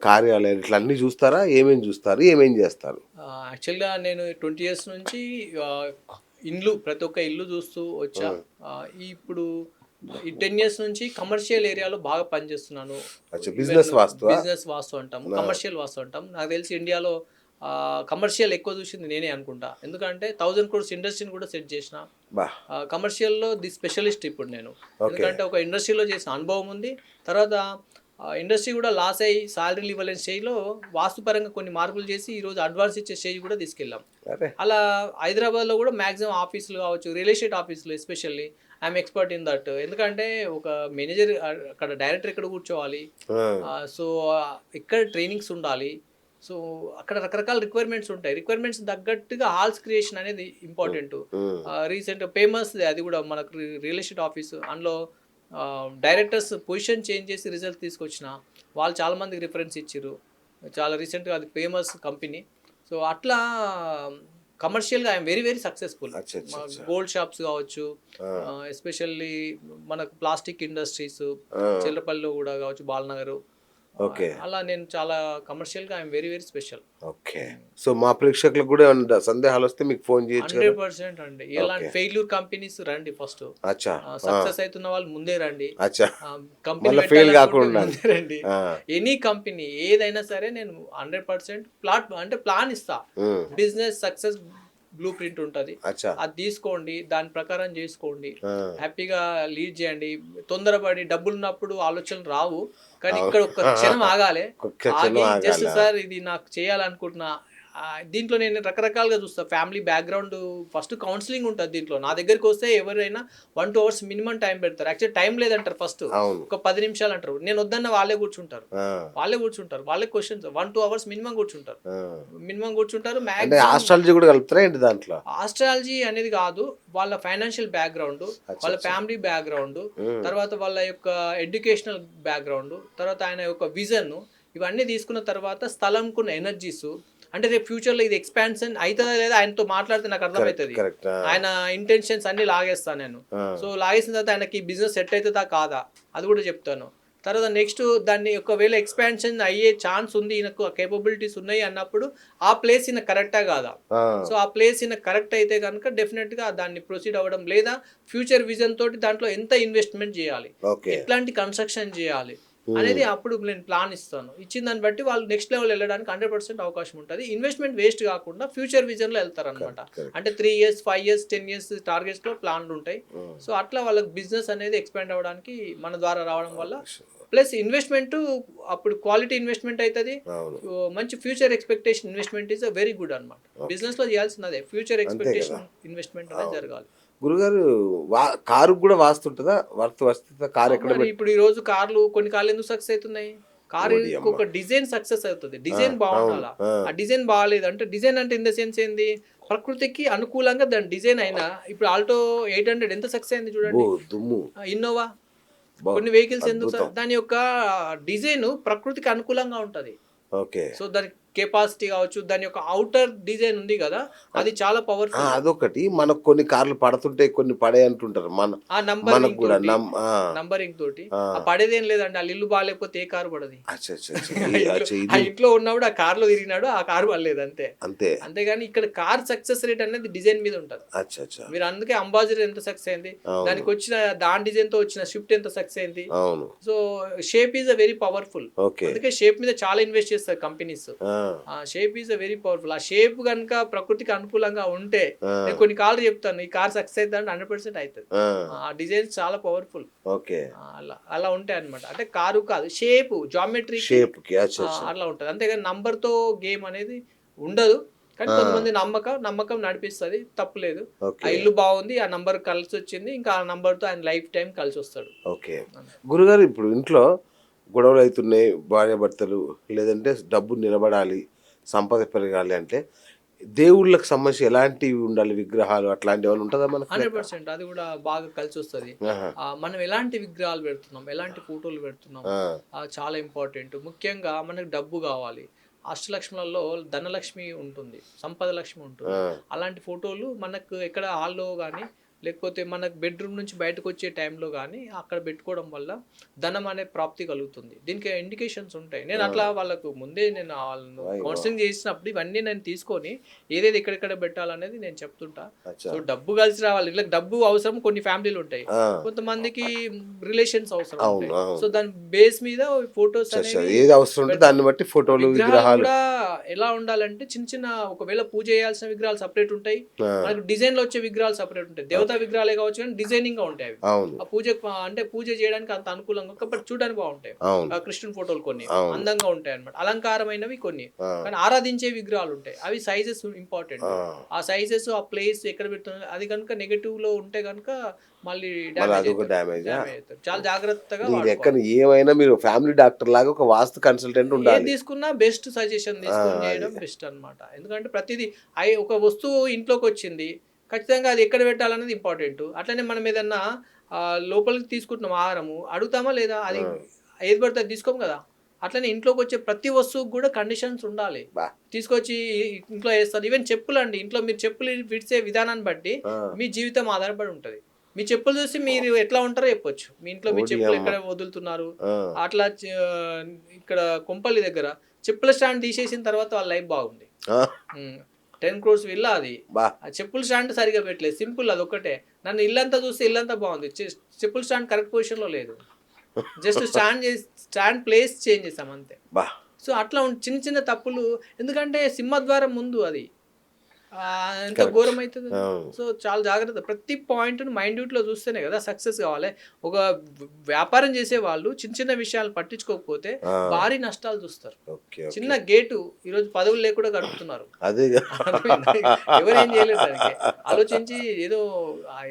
కార్యాలయాలు ఇట్లా అన్నీ చూస్తారా? ఏమేమి చూస్తారు, ఏమేం చేస్తారు? యాక్చువల్గా నేను 20 years నుంచి ఇండ్లు, ప్రతి ఒక్క ఇల్లు చూస్తూ వచ్చా. ఇప్పుడు ఈ 10 years నుంచి కమర్షియల్ ఏరియాలో బాగా పనిచేస్తున్నాను. బిజినెస్ వాస్తు అంటాం, కమర్షియల్ వాస్తు అంటాం. నాకు తెలిసి ఇండియాలో కమర్షియల్ ఎక్కువ చూసింది నేనే అనుకుంటా. ఎందుకంటే 1000 crores ఇండస్ట్రీని కూడా సెట్ చేసిన కమర్షియల్లో ది స్పెషలిస్ట్ ఇప్పుడు నేను. ఎందుకంటే ఒక ఇండస్ట్రీలో చేసిన అనుభవం ఉంది. తర్వాత ఇండస్ట్రీ కూడా లాస్ అయ్యి సాలరీలు ఇవ్వలేని స్టేజ్లో వాస్తుపరంగా కొన్ని మార్పులు చేసి ఈరోజు అడ్వాన్స్ ఇచ్చే స్టేజ్ కూడా తీసుకెళ్ళాం. అలా హైదరాబాద్లో కూడా మ్యాక్సిమం ఆఫీసులు కావచ్చు, రియల్ ఎస్టేట్ ఆఫీసులు especially I'm expert in that. ఎందుకంటే ఒక మేనేజర్ అక్కడ డైరెక్టర్ ఎక్కడ కూర్చోవాలి, సో ఇక్కడ ట్రైనింగ్స్ ఉండాలి. సో అక్కడ రకరకాల రిక్వైర్మెంట్స్ ఉంటాయి. రిక్వైర్మెంట్స్ తగ్గట్టుగా హాల్స్ క్రియేషన్ అనేది ఇంపార్టెంట్. రీసెంట్ ఫేమస్ అది కూడా మనకు రియల్ ఎస్టేట్ ఆఫీసు. అందులో డైరెక్టర్స్ పొజిషన్ చేంజ్ చేసి రిజల్ట్ తీసుకొచ్చిన వాళ్ళు చాలా మందికి రిఫరెన్స్ ఇచ్చారు. చాలా రీసెంట్గా అది ఫేమస్ కంపెనీ. సో అట్లా కమర్షియల్గా I'm very very successful. Gold shops కావచ్చు, ఎస్పెషల్లీ మనకు ప్లాస్టిక్ ఇండస్ట్రీస్ చిల్లపల్లిలో కూడా కావచ్చు, బాలనగర్, ఓకే. అలా నేను చాలా కమర్షియల్గా I'm very very special. Okay. So మా ప్రేక్షకులకు కూడా ఏమన్నా సందేహాలు వస్తే మీకు ఫోన్ చేయొచ్చు కదా? 100% అండి. ఎలాంటి ఓకే. ఫెయిల్యూర్ కంపెనీస్ రండి ఫస్ట్. అచ్చా. సక్సెస్ అవుతున్న వాళ్ళు ముందే రండి. అచ్చా. కంపెనీ మళ్ళీ ఫెయిల్ పెట్టాలనుకుంటే కాకుండా. ముందే రండి. ఆ. ఎనీ కంపెనీ ఏదైనా సరే నేను 100% ప్లాన్ ఇస్తా. ఉమ్. బిజినెస్ సక్సెస్ బ్లూ ప్రింట్ ఉంటుంది. అచ్చా. అది తీసుకోండి, దాని ప్రకారం చేసుకోండి, ఆ. హ్యాపీగా లీడ్ చేయండి. తొందరపడి డబ్బులు ఉన్నప్పుడు ఆలోచనలు రావు, కానీ ఇక్కడ ఒక క్షణం ఆగాలి. ఒక్క క్షణం ఆగి జస్ట్ ఆగాల. సార్ ఇది నాకు చేయాలనుకుంటున్నా. దీంట్లో నేను రకరకాలుగా చూస్తా. ఫ్యామిలీ బ్యాక్గ్రౌండ్ ఫస్ట్ కౌన్సిలింగ్ ఉంటుంది దీంట్లో. నా దగ్గరికి వస్తే ఎవరైనా 1-2 hours మినిమం టైం పెడతారు. యాక్చువల్లీ టైం లేదంటారు ఫస్ట్, అవును. ఒక 10 నిమిషాలు అంటారు. నేను వద్దన్న వాళ్ళే కూర్చుంటారు. ఆ. వాళ్ళే క్వశ్చన్స్ 1-2 hours మినిమం కూర్చుంటారు. ఆ. కూర్చుంటారు. అంటే ఆస్ట్రాలజీ కూడా కలుపుతారా ఏంటి దాంట్లో? ఆస్ట్రాలజీ అనేది కాదు, వాళ్ళ ఫైనాన్షియల్ బ్యాక్గ్రౌండ్, వాళ్ళ ఫ్యామిలీ బ్యాక్గ్రౌండ్, తర్వాత వాళ్ళ యొక్క ఎడ్యుకేషనల్ బ్యాక్గ్రౌండ్, తర్వాత ఆయన యొక్క విజన్, ఇవన్నీ తీసుకున్న తర్వాత స్థలంకున్న ఎనర్జీస్, అంటే రేపు ఫ్యూచర్లో ఇది ఎక్స్పాన్షన్ అవుతుందా లేదా ఆయనతో మాట్లాడితే నాకు అర్థమవుతుంది. కరెక్ట్. ఆయన ఇంటెన్షన్స్ అన్ని లాగేస్తాను నేను. సో లాగేసిన తర్వాత ఆయనకి బిజినెస్ సెట్ అవుతుందా కాదా అది కూడా చెప్తాను. తర్వాత నెక్స్ట్ దాన్ని ఒకవేళ ఎక్స్పాన్షన్ అయ్యే ఛాన్స్ ఉంది, ఈయనకు కేపబిలిటీస్ ఉన్నాయి అన్నప్పుడు ఆ ప్లేస్ ఈయన కరెక్టా కాదా. సో ఆ ప్లేస్ ఈయన కరెక్ట్ అయితే కనుక డెఫినెట్గా దాన్ని ప్రొసీడ్ అవ్వడం, లేదా ఫ్యూచర్ విజన్ తోటి దాంట్లో ఎంత ఇన్వెస్ట్మెంట్ చేయాలి, ఎట్లాంటి కన్స్ట్రక్షన్ చేయాలి అనేది అప్పుడు నేను ప్లాన్ ఇస్తాను. ఇచ్చిన దాన్ని బట్టి వాళ్ళు నెక్స్ట్ లెవెల్ వెళ్ళడానికి 100% అవకాశం ఉంటుంది. ఇన్వెస్ట్మెంట్ వేస్ట్ కాకుండా ఫ్యూచర్ విజన్లో వెళ్తారు అనమాట. అంటే 3 years 5 years 10 years టార్గెట్స్లో ప్లాన్లు ఉంటాయి. సో అట్లా వాళ్ళకి బిజినెస్ అనేది ఎక్స్పాండ్ అవ్వడానికి మన ద్వారా రావడం వల్ల, ప్లస్ ఇన్వెస్ట్మెంట్ అప్పుడు క్వాలిటీ ఇన్వెస్ట్మెంట్ అవుతుంది. మంచి future expectation investment is very good అనమాట. బిజినెస్లో చేయాల్సినదే ఫ్యూచర్ ఎక్స్పెక్టేషన్ ఇన్వెస్ట్మెంట్ అనేది జరగాలి. గురుగారు కారు కూడా వాస్తుంటుందా? వస్తుందా కారు ఎక్కడ? ఇప్పుడు ఈ రోజు కొన్ని కార్లు ఎందుకు సక్సెస్ అవుతున్నాయి? కారు ఒక డిజైన్ సక్సెస్ అవుతుంది. డిజైన్ బాగుండాలా. ఆ డిజైన్ బాగాలేదు అంటే, డిజైన్ అంటే ఇన్ ద సెన్స్ ఏంది, ప్రకృతికి అనుకూలంగా దాని డిజైన్ అయినా. ఇప్పుడు ఆల్టో 800 ఎంత సక్సెస్ అయింది చూడండి. ఇన్నోవా, కొన్ని వెహికల్స్ ఎందుకు, దాని యొక్క డిజైన్ ప్రకృతికి అనుకూలంగా ఉంటది. ఓకే. సో దాని కెపాసిటీ కావచ్చు, దాని యొక్క అవుటర్ డిజైన్ ఉంది కదా, అది చాలా పవర్ఫుల్. అదొకటి. మనకు కొన్ని కార్లు పడుతుంటే కొన్ని పడే అంటుంటారు. ఆ నంబరింగ్ తోటి పడేదేం లేదండి. ఆ ఇల్లు బాగాలేకపోతే ఏ కారు పడది. ఆ ఇంట్లో ఉన్నప్పుడు ఆ కార్ లో తిరిగినాడు, ఆ కారు పడలేదు అంతే. అంతేగాని ఇక్కడ కార్ సక్సెస్ రేట్ అనేది డిజైన్ మీద ఉంటది. మీరు అందుకే అంబాసిడర్ ఎంత సక్సెస్ అయింది, దానికి వచ్చిన దాని డిజైన్ తో వచ్చిన షిఫ్ట్ ఎంత సక్సెస్ అయింది. So shape is a very powerful. అందుకే షేప్ మీద చాలా ఇన్వెస్ట్ చేస్తారు companies. Shape is a very powerful. ఆ షేప్ కనుక ప్రకృతికి అనుకూలంగా ఉంటే, నేను కొన్ని కార్లు చెప్తాను, ఈ కార్ సక్సెస్ అవుతుంది 100% అవుతుంది. ఆ డిజైన్స్ చాలా పవర్ఫుల్. అలా ఉంటాయి అనమాట. అంటే కారు కాదు, షేప్, జామెట్రీ అట్లా ఉంటుంది. అంతేగాని నంబర్ తో గేమ్ అనేది ఉండదు. కానీ కొంతమంది నమ్మకం నడిపిస్తుంది, తప్పులేదు. ఆ ఇల్లు బాగుంది, ఆ నంబర్ కలిసి వచ్చింది, ఇంకా ఆ నంబర్ తో ఆయన లైఫ్ టైం కలిసి వస్తాడు. ఓకే. గురుగారు, ఇప్పుడు ఇంట్లో గొడవలు అవుతున్నాయి, భార్యాభర్తలు, లేదంటే డబ్బు నిలబడాలి, సంపద పెరగాలి అంటే దేవుళ్ళకి సంబంధించి ఎలాంటివి ఉండాలి, విగ్రహాలు అట్లాంటివి ఏమైనా ఉంటుందా మనకు? 100% అది కూడా బాగా కలిసి వస్తుంది. మనం ఎలాంటి విగ్రహాలు పెడుతున్నాం, ఎలాంటి ఫోటోలు పెడుతున్నాం, చాలా ఇంపార్టెంట్. ముఖ్యంగా మనకు డబ్బు కావాలి. అష్టలక్ష్మిలలో ధనలక్ష్మి ఉంటుంది, సంపద లక్ష్మి ఉంటుంది. అలాంటి ఫోటోలు మనకు ఎక్కడ హాల్లో కానీ, లేకపోతే మనకు బెడ్రూమ్ నుంచి బయటకు వచ్చే టైంలో కానీ అక్కడ పెట్టుకోవడం వల్ల ధనం అనే ప్రాప్తి కలుగుతుంది. దీనికి ఇండికేషన్స్ ఉంటాయి. నేను అట్లా వాళ్ళకు ముందే నేను వాళ్ళను కౌన్సిలింగ్ చేసినప్పుడు ఇవన్నీ నేను తీసుకొని ఏదేది ఎక్కడెక్కడ పెట్టాలనేది నేను చెప్తుంటా. సో డబ్బు కలిసి రావాలి. ఇలా డబ్బు అవసరం కొన్ని ఫ్యామిలీలు ఉంటాయి, కొంతమందికి రిలేషన్స్ అవసరం ఉంటాయి. సో దాని బేస్ మీద ఫొటోస్ కూడా ఎలా ఉండాలంటే, చిన్న చిన్న ఒకవేళ పూజ చేయాల్సిన విగ్రహాలు సపరేట్ ఉంటాయి, మనకు డిజైన్ లో వచ్చే విగ్రహాలు సపరేట్ ఉంటాయి. దేవతా విగ్రహాలే కావచ్చు కానీ డిజైనింగ్ గా ఉంటాయి. ఆ పూజ చేయడానికి అంత అనుకూలంగా, కాబట్టి చూడడానికి బాగుంటాయి. కృష్ణుని ఫోటోలు కొన్ని అందంగా ఉంటాయి అన్నమాట, అలంకారమైనవి కొన్ని. కానీ ఆరాధించే విగ్రహాలు ఉంటాయి, అవి సైజెస్ ఇంపార్టెంట్. ఆ సైజెస్, ఆ ప్లేస్ ఎక్కడ పెడుతున్నారు, అది కనుక నెగటివ్ లో ఉంటే కనుక మళ్ళీ డ్యామేజ్. చాలా జాగ్రత్తగా ఏమైనా మీరు ఫ్యామిలీ డాక్టర్ లాగా ఒక వాస్తు కన్సల్టెంట్ ఉండాలి. ఏది తీసుకున్నా బెస్ట్ సజెషన్ తీసుకొని చేయడం బెస్ట్ అన్నమాట. ఎందుకంటే ప్రతిదీ ఒక వస్తువు ఇంట్లోకి వచ్చింది, ఖచ్చితంగా అది ఎక్కడ పెట్టాలనేది ఇంపార్టెంట్. అట్లనే మనం ఏదన్నా లోపలికి తీసుకుంటున్నాం ఆహారము, అడుగుతామా లేదా, అది ఏది పడితే అది తీసుకోము కదా. అట్లనే ఇంట్లోకి వచ్చే ప్రతి వస్తువుకు కూడా కండిషన్స్ ఉండాలి. తీసుకొచ్చి ఇంట్లో వేస్తారు. ఈవెన్ చెప్పులు అండి, ఇంట్లో మీరు చెప్పులు విడిచే విధానాన్ని బట్టి మీ జీవితం ఆధారపడి ఉంటుంది. మీ చెప్పులు చూసి మీరు ఎట్లా ఉంటారో చెప్పొచ్చు. మీ ఇంట్లో మీ ఓడి చెప్పులు అమ్మ. ఎక్కడ వదులుతున్నారు. ఆ, అట్లా ఇక్కడ కొంపల్లి దగ్గర చెప్పుల స్టాండ్ తీసేసిన తర్వాత వాళ్ళ లైఫ్ బాగుంది. ఆ, 10 crores విల్లా అది. బా ఆ చెప్పుల స్టాండ్ సరిగ్గా పెట్టలేదు. సింపుల్ అదొక్కటే. నన్ను ఇల్లంతా చూస్తే ఇల్లంతా బాగుంది. చెప్పుల స్టాండ్ కరెక్ట్ పొజిషన్‌లో లేదు. జస్ట్ స్టాండ్ ప్లేస్ చేంజ్ చేసాం అంతే. బా సో అట్లా చిన్న చిన్న తప్పులు, ఎందుకంటే సింహద్వారం ముందు అది. ఎంత Correct. ఘోరం అవుతుంది. అవును. సో చాలా జాగ్రత్త. ప్రతి పాయింట్‌ని మైన్యూట్‌లో చూస్తేనే కదా సక్సెస్ కావాలి. ఒక వ్యాపారం చేసే వాళ్ళు చిన్న చిన్న విషయాలు పట్టించుకోకపోతే ఆ, భారీ నష్టాలు చూస్తారు. Okay okay. చిన్న గేటు ఈరోజు పదవులు లేకుండా గడుపుతున్నారు. అదే అర్థమైందా? ఎవరేం చేయలేరు దానికి. ఆలోచించి ఏదో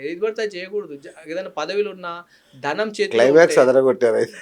ఏది పడితే అది చేయకూడదు. ఏదైనా పదవిలో ఉన్నా, ధనం చేతిలో క్లైమాక్స్ ఉంటే అదరగొట్టారు అయితే.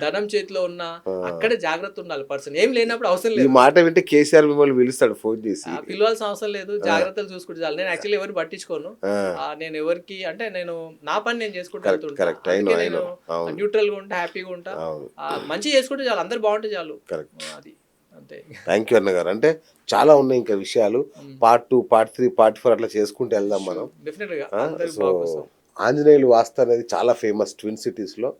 ధనం చేతిలో ఉన్నా ఆ. అక్కడే జాగ్రత్త ఉండాలి పర్సన్. ఏం లేనప్పుడు అవసరం ఈ లేదు. మాట వింటే కేసీఆర్ మిమ్మల్ని పిలుస్తాడు ఫోన్ చేసి. పిలవాల్సిన అవసరం లేదు. జాగ్రత్తలు చూసుకుంటే చాలు. నేను యాక్చువల్లీ ఎవరిని పట్టించుకోను. ఆ, నేను ఎవరికి అంటే నేను నా పని నేను చేసుకుంటూ కరెక్ట్ వెళ్తుంటా. కరెక్ట్. అందుకే అయినో నేను అవును న్యూట్రల్‌గా ఉంటా, హ్యాపీగా ఉంటా. అవును మంచిగా చేసుకుంటే చాలు. అందరూ బాగుంటే చాలు. కరెక్ట్. అది అంతే. థ్యాంక్ యూ అన్నగారు. అంటే చాలా ఉన్నాయి ఇంకా విషయాలు. పార్ట్ 2, పార్ట్ 3, పార్ట్ 4 అట్లా చేసుకుంటూ వెళ్దాం మనం. డెఫినెట్‌గా ఆ, అందరి సో బాగుకోసం. ఆంజనేయులు వాస్తు అనేది చాలా ఫేమస్ ట్విన్ సిటీస్లో.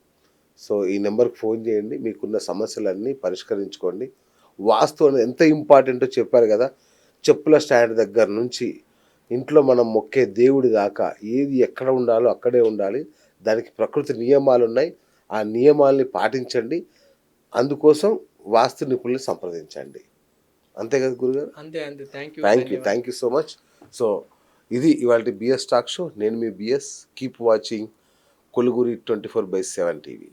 సో ఈ నెంబర్కి ఫోన్ చేయండి, మీకున్న సమస్యలన్నీ పరిష్కరించుకోండి. వాస్తు అనేది ఎంత ఇంపార్టెంటో చెప్పారు కదా. చెప్పుల స్టాండ్ దగ్గర నుంచి ఇంట్లో మనం మొక్కే దేవుడి దాకా ఏది ఎక్కడ ఉండాలో అక్కడే ఉండాలి. దానికి ప్రకృతి నియమాలు ఉన్నాయి. ఆ నియమాల్ని పాటించండి. అందుకోసం వాస్తు నిపుణుల్ని సంప్రదించండి. అంతే కదా గురుగారు. అంతే అంతే. Thank you so much. So ఇది ఇవాళ బిఎస్ టాక్ షో. నేను మీ బిఎస్. Keep watching కొలుగురి 24/7 TV.